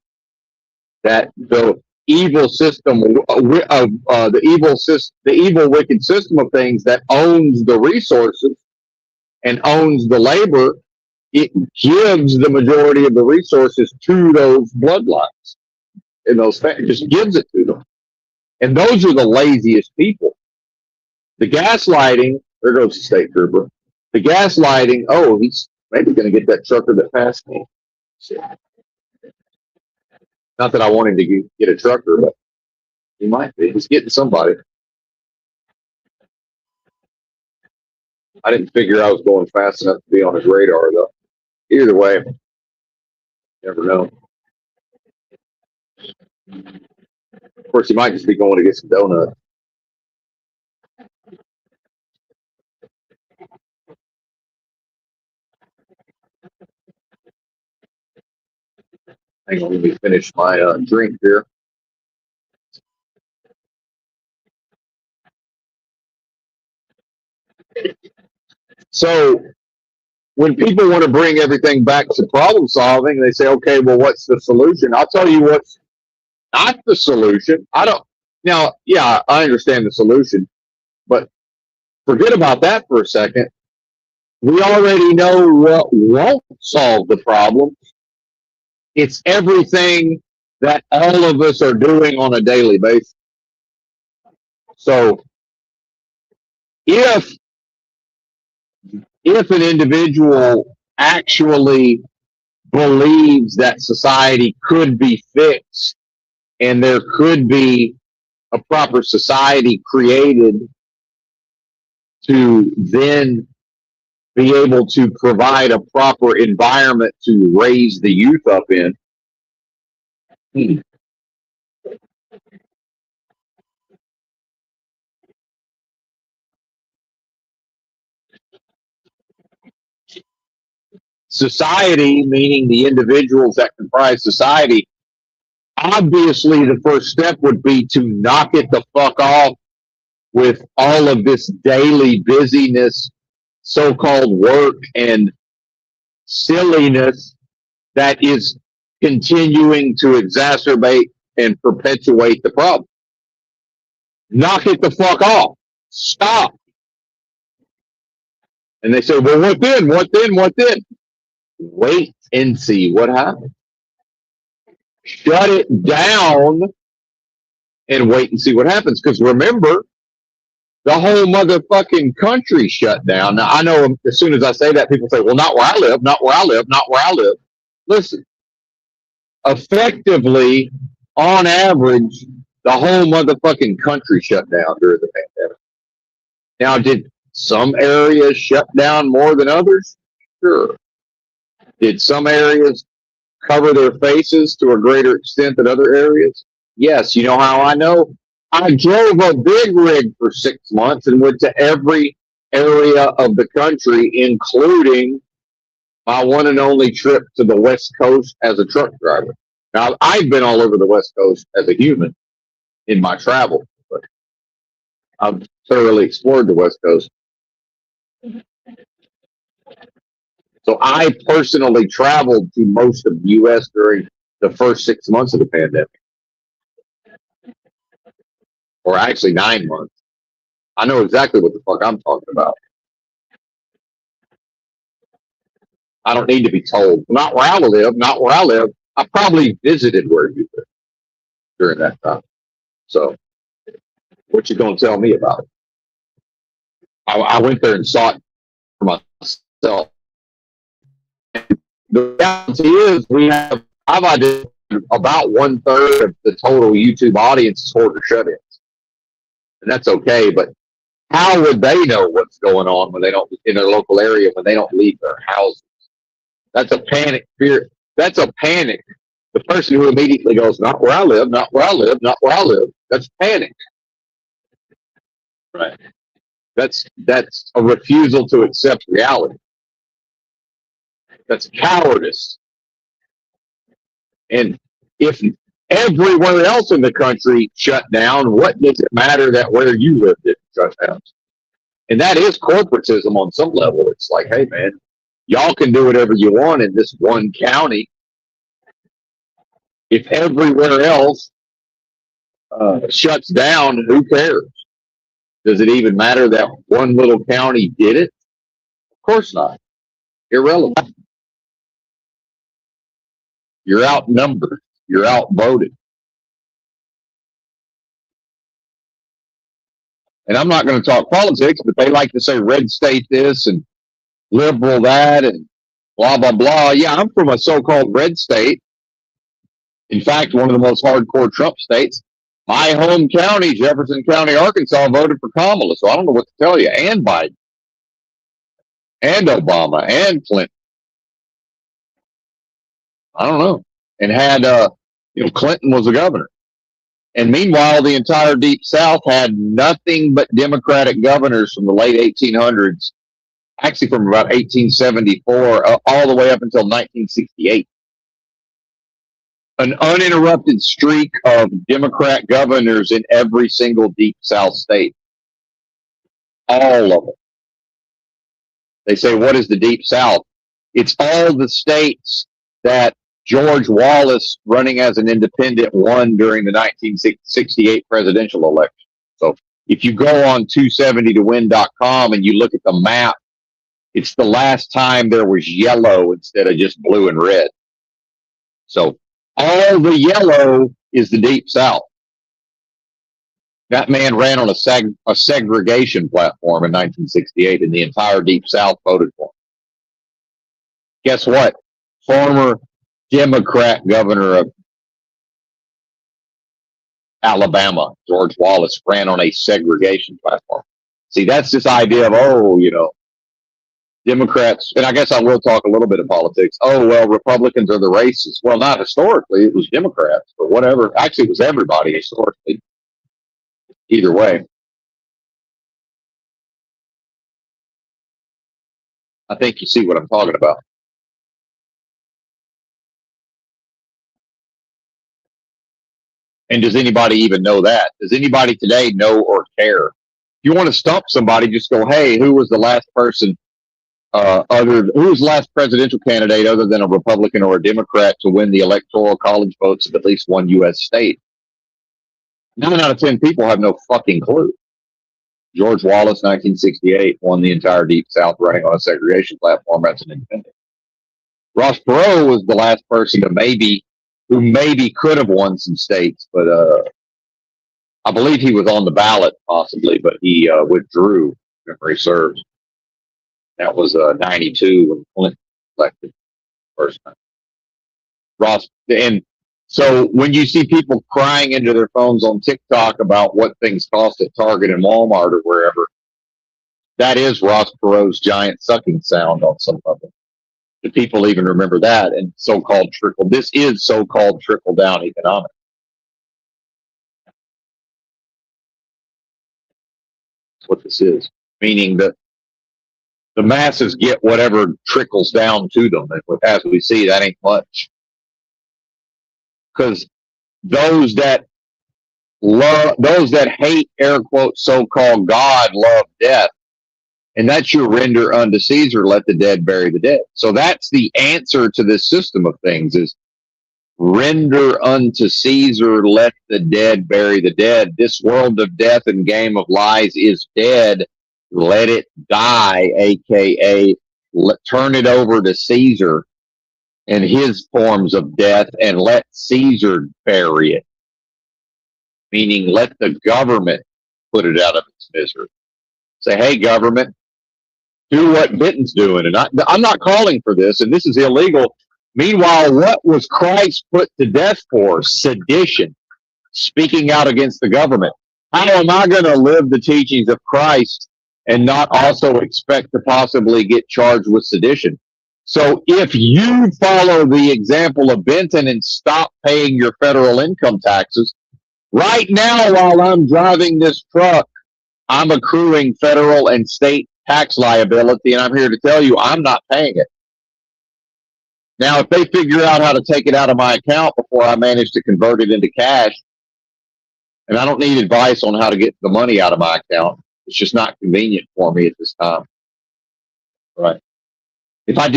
that the evil system, the evil, wicked system of things that owns the resources and owns the labor, it gives the majority of the resources to those bloodlines, and those just gives it to them. And those are the laziest people. The gaslighting, there goes the state trooper. The gaslighting, oh, he's maybe going to get that trucker that passed me. Not that I want him to get a trucker, but he might be. He's getting somebody. I didn't figure I was going fast enough to be on his radar, though. Either way, never know. Of course, he might just be going to get some donuts. Hang on, let me finish my drink here. So, when people want to bring everything back to problem solving, they say, okay, well, what's the solution? I'll tell you what's not the solution. Now, yeah, I understand the solution, but forget about that for a second. We already know what won't solve the problem. It's everything that all of us are doing on a daily basis. So if an individual actually believes that society could be fixed and there could be a proper society created to then be able to provide a proper environment to raise the youth up in, society, meaning the individuals that comprise society, obviously the first step would be to knock it the fuck off with all of this daily busyness, so-called work and silliness that is continuing to exacerbate and perpetuate the problem. Knock it the fuck off. Stop. And they say, well, what then? What then? What then? Wait and see what happens. Shut it down and wait and see what happens. Because remember, the whole motherfucking country shut down. Now, I know as soon as I say that, people say, well, not where I live, not where I live, not where I live. Listen, effectively, on average, the whole motherfucking country shut down during the pandemic. Now, did some areas shut down more than others? Sure. Did some areas cover their faces to a greater extent than other areas? Yes. You know how I know? I drove a big rig for 6 months and went to every area of the country, including my one and only trip to the West Coast as a truck driver. Now, I've been all over the West Coast as a human in my travel, but I've thoroughly explored the West Coast. So I personally traveled to most of the U.S. during the first 6 months of the pandemic, or actually 9 months. I know exactly what the fuck I'm talking about. I don't need to be told. Not where I live, not where I live. I probably visited where you live during that time. So what you gonna tell me about it? I went there and saw it for myself. The reality is I've identified about 1/3 of the total YouTube audience is hoarder shut-ins. And that's okay, but how would they know what's going on when they don't in their local area when they don't leave their houses? That's a panic fear. That's a panic. The person who immediately goes, not where I live, not where I live, not where I live. That's panic. Right. That's a refusal to accept reality. That's cowardice. And if everywhere else in the country shut down, what does it matter that where you live didn't shut down? And that is corporatism on some level. It's like, hey, man, y'all can do whatever you want in this one county. If everywhere else shuts down, who cares? Does it even matter that one little county did it? Of course not. Irrelevant. You're outnumbered. You're outvoted. And I'm not going to talk politics, but they like to say red state this and liberal that and blah, blah, blah. Yeah, I'm from a so-called red state. In fact, one of the most hardcore Trump states. My home county, Jefferson County, Arkansas, voted for Kamala. So I don't know what to tell you. And Biden. And Obama. And Clinton. I don't know. And had, Clinton was the governor. And meanwhile, the entire Deep South had nothing but Democratic governors from the late 1800s, actually from about 1874 all the way up until 1968. An uninterrupted streak of Democrat governors in every single Deep South state. All of them. They say, what is the Deep South? It's all the states that George Wallace, running as an independent, won during the 1968 presidential election. So if you go on 270towin.com and you look at the map, it's the last time there was yellow instead of just blue and red. So all the yellow is the Deep South. That man ran on a segregation platform in 1968, and the entire Deep South voted for him. Guess what? Former Democrat governor of Alabama, George Wallace, ran on a segregation platform. See, that's this idea of, Democrats, and I guess I will talk a little bit of politics. Oh, well, Republicans are the racists. Well, not historically. It was Democrats, but whatever. Actually, it was everybody historically. Either way. I think you see what I'm talking about. And does anybody even know that? Does anybody today know or care? If you want to stump somebody, just go, hey, who was the last person, who was the last presidential candidate other than a Republican or a Democrat to win the electoral college votes of at least one U.S. state? 9 out of 10 people have no fucking clue. George Wallace, 1968, won the entire Deep South running on a segregation platform as an independent. Ross Perot was the last person who maybe could have won some states, but I believe he was on the ballot possibly, but he withdrew, if memory serves. That was 92 when Clinton elected first time. Ross, and so when you see people crying into their phones on TikTok about what things cost at Target and Walmart or wherever, that is Ross Perot's giant sucking sound on some level. Do people even remember that? And this is so-called trickle-down economics. That's what this is. Meaning that the masses get whatever trickles down to them. And as we see, that ain't much. Because those that hate, air quote, so-called God, love death. And that's your render unto Caesar, let the dead bury the dead. So that's the answer to this system of things is render unto Caesar, let the dead bury the dead. This world of death and game of lies is dead. Let it die, aka turn it over to Caesar and his forms of death and let Caesar bury it. Meaning let the government put it out of its misery. Say, hey, government, do what Bitten's doing. And I'm not calling for this, and this is illegal. Meanwhile, what was Christ put to death for? Sedition, speaking out against the government. How am I going to live the teachings of Christ and not also expect to possibly get charged with sedition? So if you follow the example of Benton and stop paying your federal income taxes, right now while I'm driving this truck, I'm accruing federal and state tax liability, and I'm here to tell you I'm not paying it. Now, if they figure out how to take it out of my account before I manage to convert it into cash, and I don't need advice on how to get the money out of my account, it's just not convenient for me at this time. Right. If I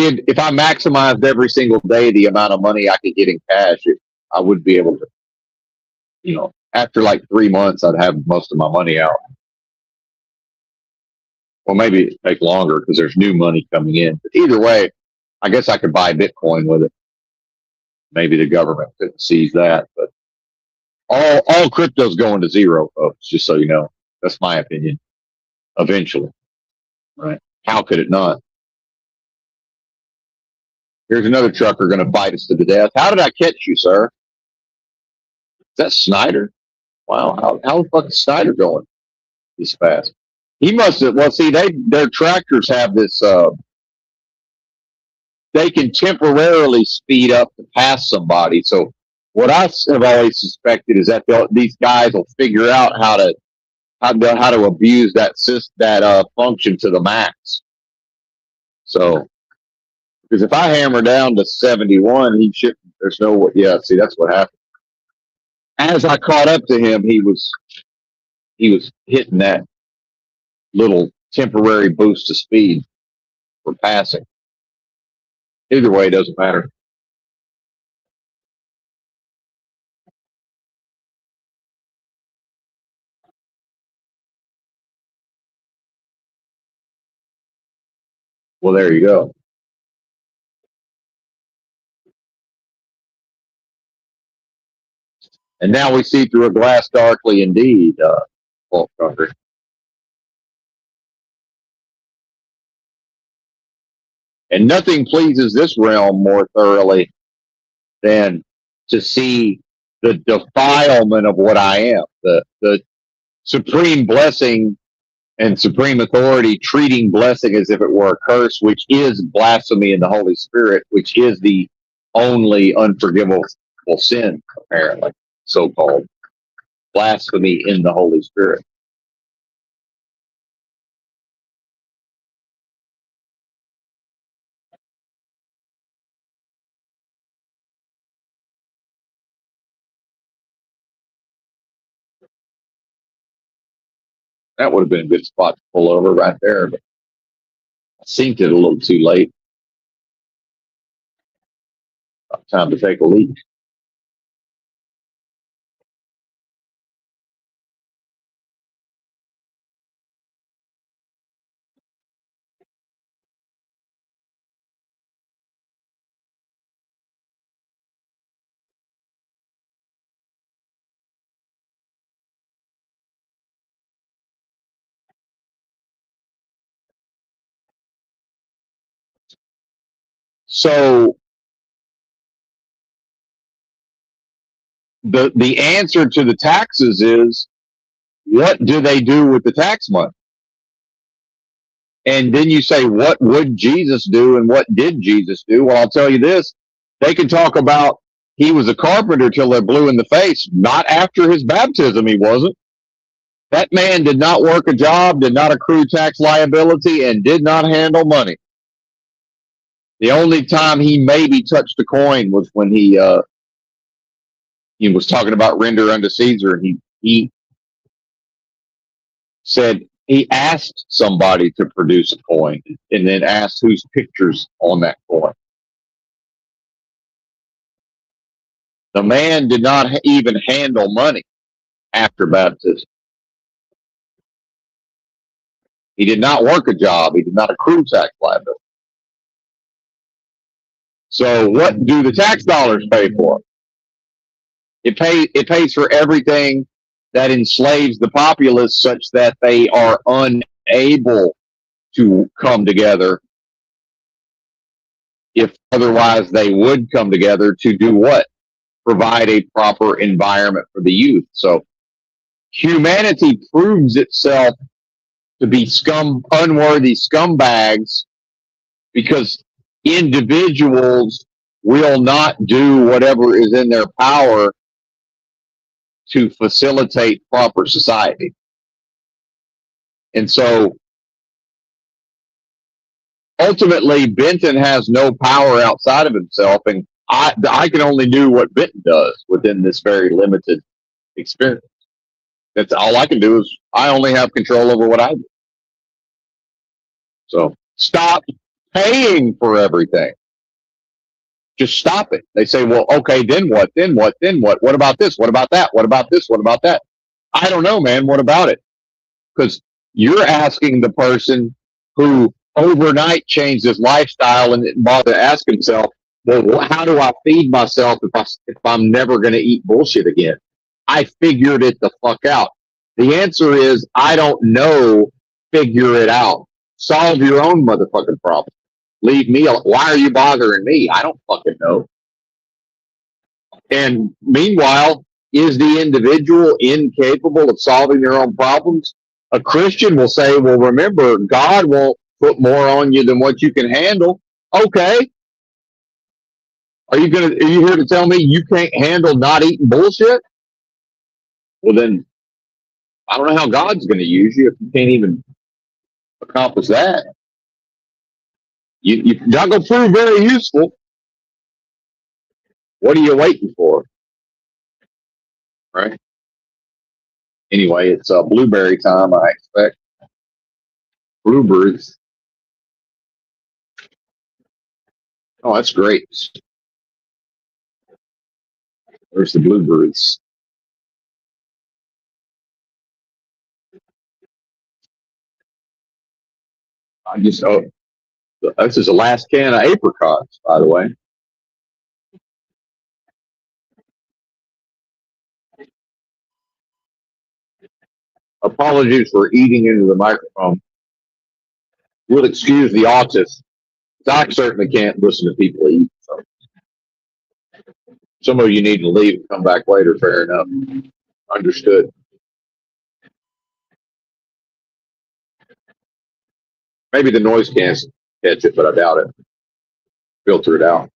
maximized every single day the amount of money I could get in cash, I would be able to, after like 3 months, I'd have most of my money out. Well, maybe it'd take longer because there's new money coming in. But either way, I guess I could buy Bitcoin with it. Maybe the government couldn't seize that, but all crypto's going to zero, folks, just so you know. That's my opinion. Eventually. Right. How could it not? Here's another trucker going to fight us to the death. How did I catch you, sir? Is that Snyder? Wow. How the fuck is Snyder going this fast? He must have, well, see, their tractors have this, they can temporarily speed up to pass somebody. So what I have always suspected is that these guys will figure out how to abuse that function to the max. So, because if I hammer down to 71, he should. There's no way. Yeah, see, that's what happened. As I caught up to him, he was hitting that little temporary boost of speed for passing. Either way, it doesn't matter. Well, there you go. And now we see through a glass darkly indeed, Paul Tucker. And nothing pleases this realm more thoroughly than to see the defilement of what I am, the supreme blessing and supreme authority treating blessing as if it were a curse, which is blasphemy in the Holy Spirit, which is the only unforgivable sin, apparently, so-called blasphemy in the Holy Spirit. That would have been a good spot to pull over right there, but I synced it a little too late. Time to take a leak. So the answer to the taxes is, what do they do with the tax money? And then you say, what would Jesus do and what did Jesus do? Well, I'll tell you this. They can talk about he was a carpenter till they're blue in the face. Not after his baptism, he wasn't. That man did not work a job, did not accrue tax liability, and did not handle money. The only time he maybe touched a coin was when he was talking about render unto Caesar, and he said he asked somebody to produce a coin and then asked whose picture's on that coin. The man did not even handle money after baptism. He did not work a job. He did not accrue tax liability. So what do the tax dollars pay for? It pays for everything that enslaves the populace such that they are unable to come together, if otherwise they would come together to do what? Provide a proper environment for the youth. So humanity proves itself to be unworthy scumbags because individuals will not do whatever is in their power to facilitate proper society. And so ultimately, Benton has no power outside of himself, and I can only do what Benton does within this very limited experience. That's all I can do. Is I only have control over what I do. So stop paying for everything. Just stop it. They say, well, okay, then what? Then what? Then what? What about this? What about that? What about this? What about that? I don't know, man. What about it? Because you're asking the person who overnight changed his lifestyle and didn't bother to ask himself, well, how do I feed myself if I'm never going to eat bullshit again? I figured it the fuck out. The answer is, I don't know. Figure it out. Solve your own motherfucking problem. Leave me alone. Why are you bothering me? I don't fucking know. And meanwhile, is the individual incapable of solving their own problems? A Christian will say, well, remember, God won't put more on you than what you can handle. Okay. Are you here to tell me you can't handle not eating bullshit? Well, then I don't know how God's going to use you if you can't even accomplish that. You're not going to prove very useful. What are you waiting for? Right? Anyway, it's blueberry time, I expect. Bluebirds. Oh, that's great. There's the bluebirds. This is the last can of apricots, by the way. Apologies for eating into the microphone. We'll excuse the autist. I certainly can't listen to people eat. So. Some of you need to leave and come back later. Fair enough. Understood. Maybe the noise can't catch it, but I doubt it. Filter it out.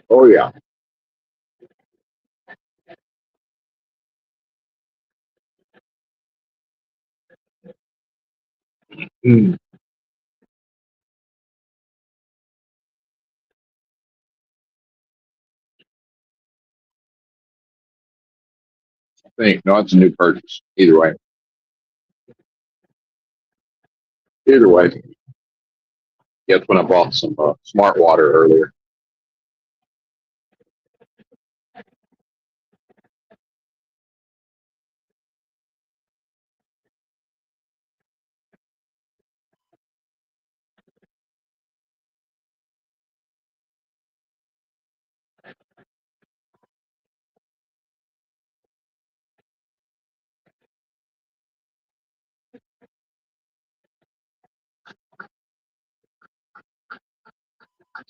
Oh yeah. Mm. I think no, it's a new purchase. Either way, either way. That's when I bought some smart water earlier.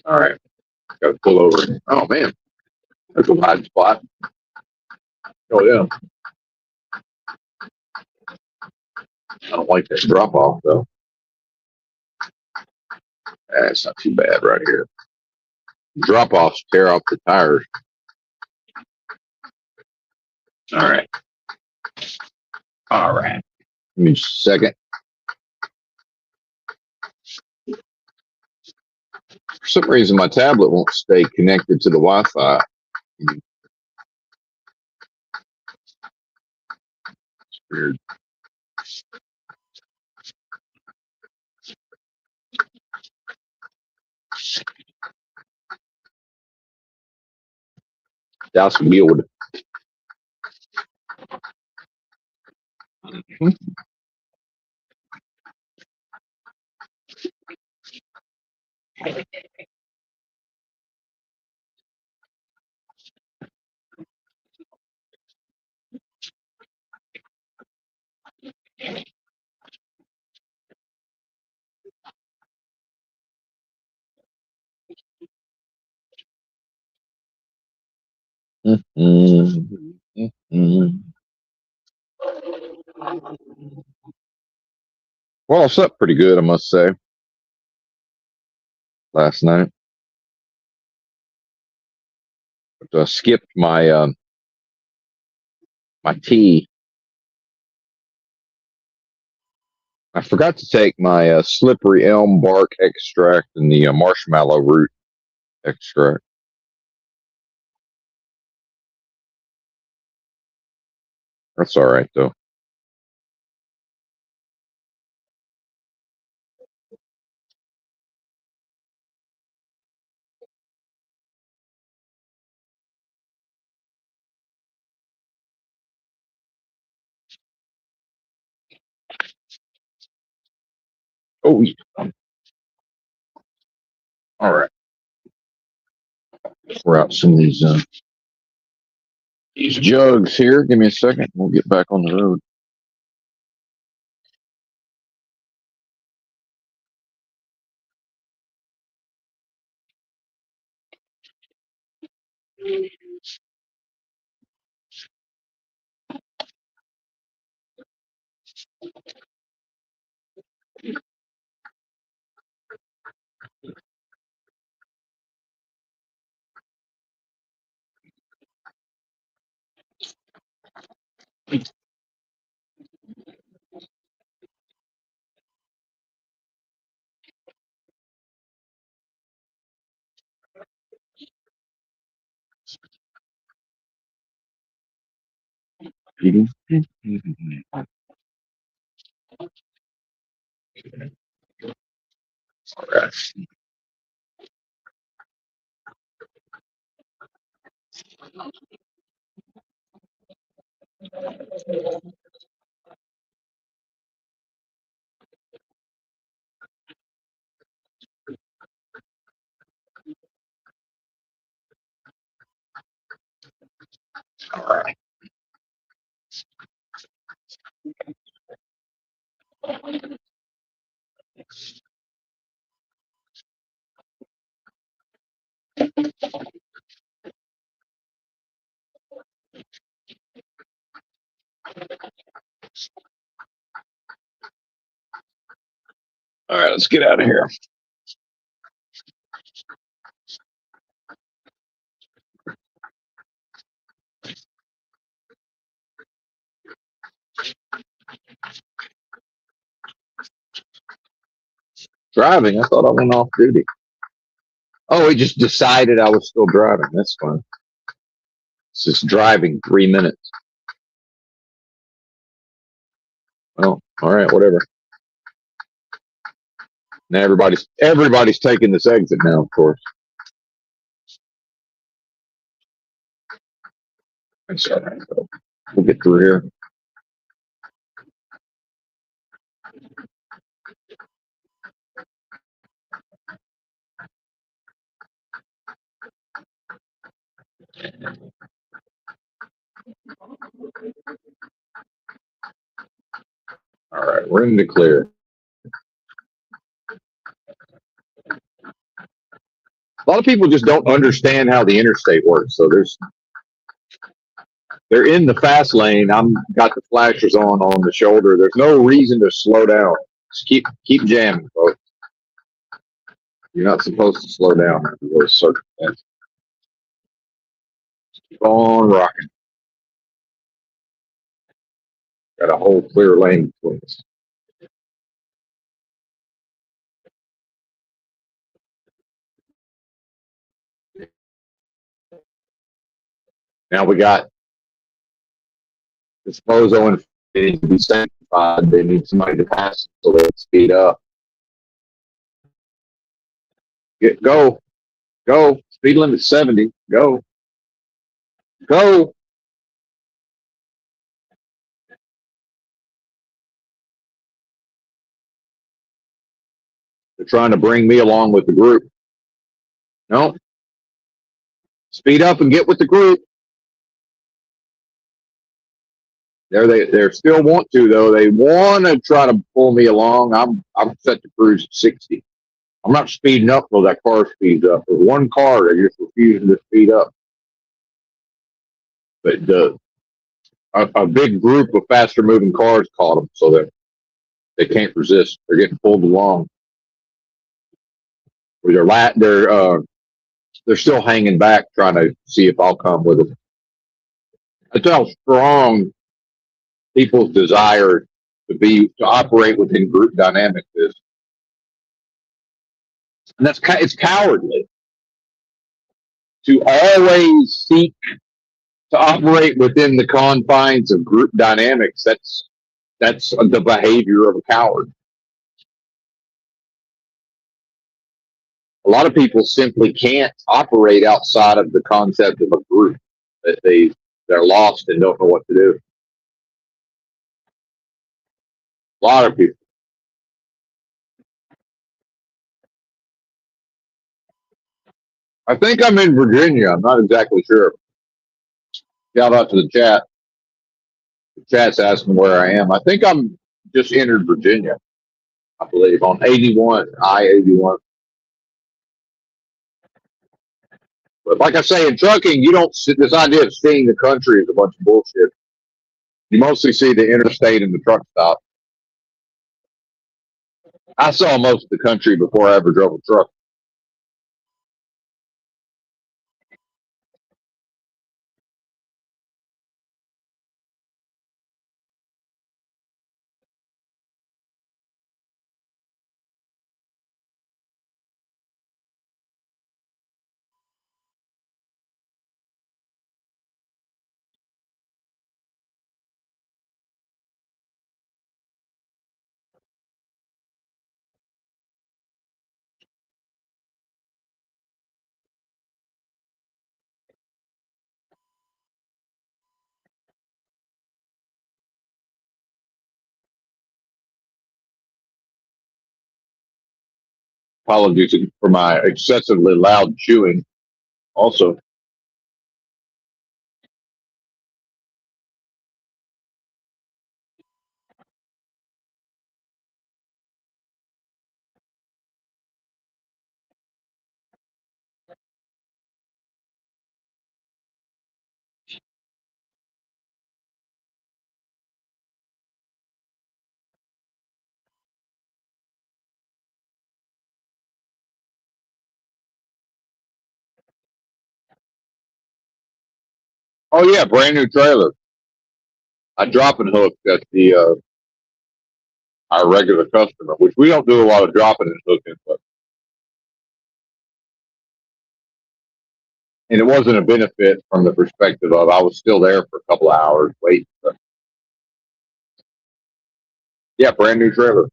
All right, got to pull over. Oh man, there's a wide spot. Oh yeah, I don't like that drop off though. That's not too bad right here. Drop offs tear off the tires. All right, all right. Give me just a second. For some reason, my tablet won't stay connected to the Wi-Fi. It's weird. That's weird. Well, I slept pretty good, I must say, last night. But I skipped my tea. I forgot to take my slippery elm bark extract and the marshmallow root extract. That's all right though. Oh, yeah. All right. Pour out some of these jugs here. Give me a second. We'll get back on the road. All right, let's get out of here. Driving? I thought I went off duty. Oh, he just decided I was still driving. That's fine. It's just driving 3 minutes. Oh, all right, whatever. Now everybody's taking this exit now, of course. That's all right. We'll get through here. All right, we're in the clear. A lot of people just don't understand how the interstate works. So they're in the fast lane. I'm got the flashers on the shoulder. There's no reason to slow down. Just keep jamming, folks. You're not supposed to slow down under those circumstances. Keep on rocking. Got a whole clear lane between us. Now we got this bozo and they need to be sanctified. They need somebody to pass so they can speed up. Go. Speed limit 70. Go. They're trying to bring me along with the group. No. Speed up and get with the group. They still want to though. They want to try to pull me along. I'm set to cruise at 60. I'm not speeding up till that car speeds up. There's one car that just refusing to speed up. But a big group of faster moving cars caught them, so that they can't resist. They're getting pulled along. They're still hanging back, trying to see if I'll come with them. That's how strong people's desire to operate within group dynamics is, and it's cowardly to always seek to operate within the confines of group dynamics. That's the behavior of a coward. A lot of people simply can't operate outside of the concept of a group. They're lost and don't know what to do. A lot of people. I think I'm in Virginia. I'm not exactly sure. Shout out to the chat. The chat's asking where I am. I think I'm just entered Virginia, I believe, on 81, I-81. But like I say, in trucking, you don't see this idea of seeing the country is a bunch of bullshit. You mostly see the interstate and the truck stop. I saw most of the country before I ever drove a truck. Apologies for my excessively loud chewing. Also, oh yeah, brand new trailer. I drop and hook at the our regular customer, which we don't do a lot of dropping and hooking, but and it wasn't a benefit from the perspective of I was still there for a couple of hours waiting. But yeah, brand new trailer.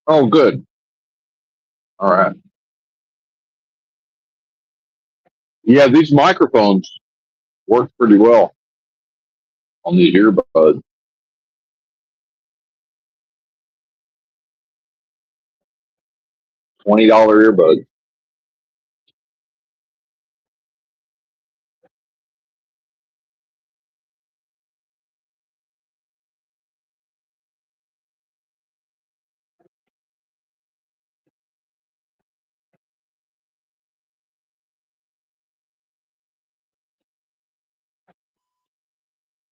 Oh, good. All right. Yeah, these microphones work pretty well on these earbuds. $20 earbuds.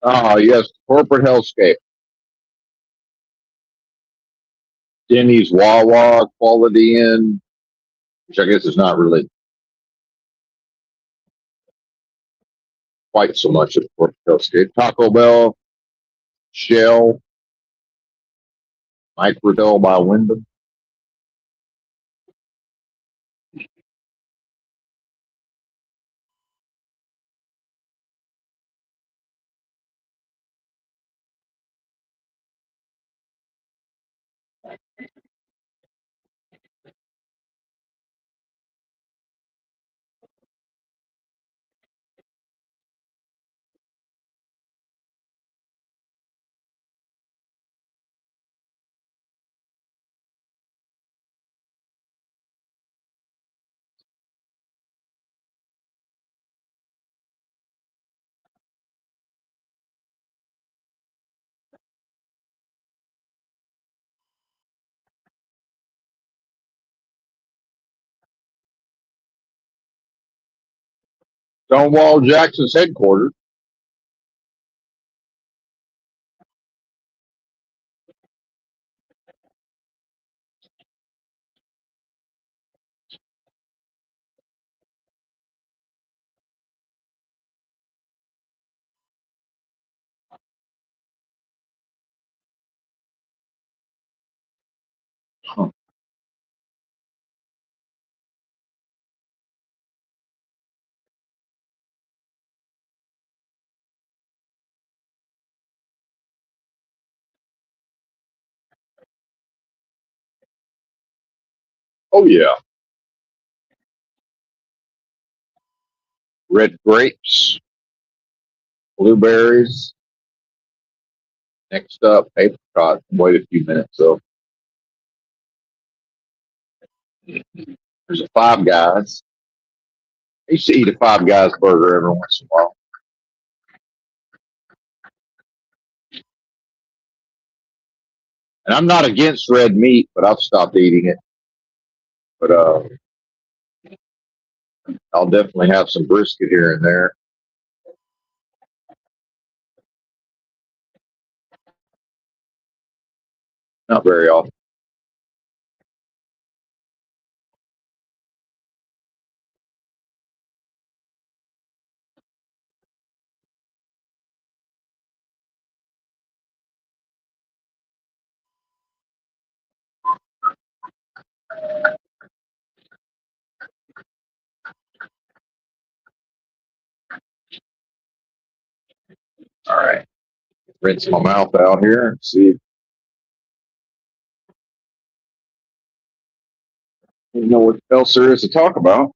Ah, yes, corporate hellscape. Denny's, Wawa, Quality Inn, which I guess is not really quite so much of a corporate hellscape. Taco Bell, Shell, Microdell by Wyndham. Stonewall Jackson's headquarters. Huh. Oh, yeah. Red grapes, blueberries. Next up, apricot. Wait a few minutes. So there's a Five Guys. I used to eat a Five Guys burger every once in a while. And I'm not against red meat, but I've stopped eating it. But I'll definitely have some brisket here and there. Not very often. All right. Rinse my mouth out here and see I don't know what else there is to talk about.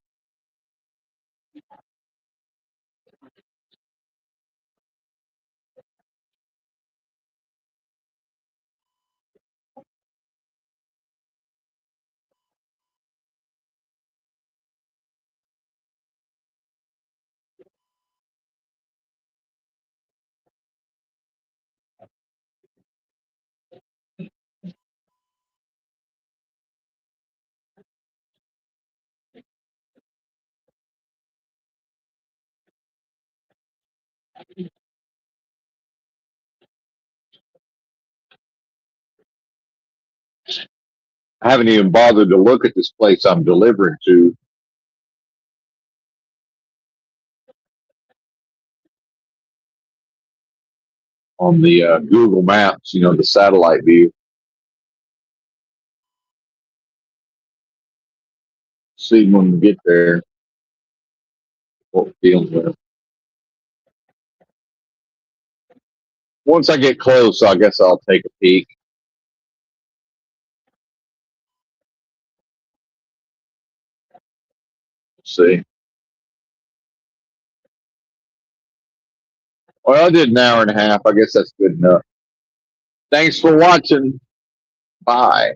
I haven't even bothered to look at this place I'm delivering to on the Google Maps, the satellite view. See when we get there what we're dealing with. Once I get close, I guess I'll take a peek. See. Well, I did an hour and a half. I guess that's good enough. Thanks for watching. Bye.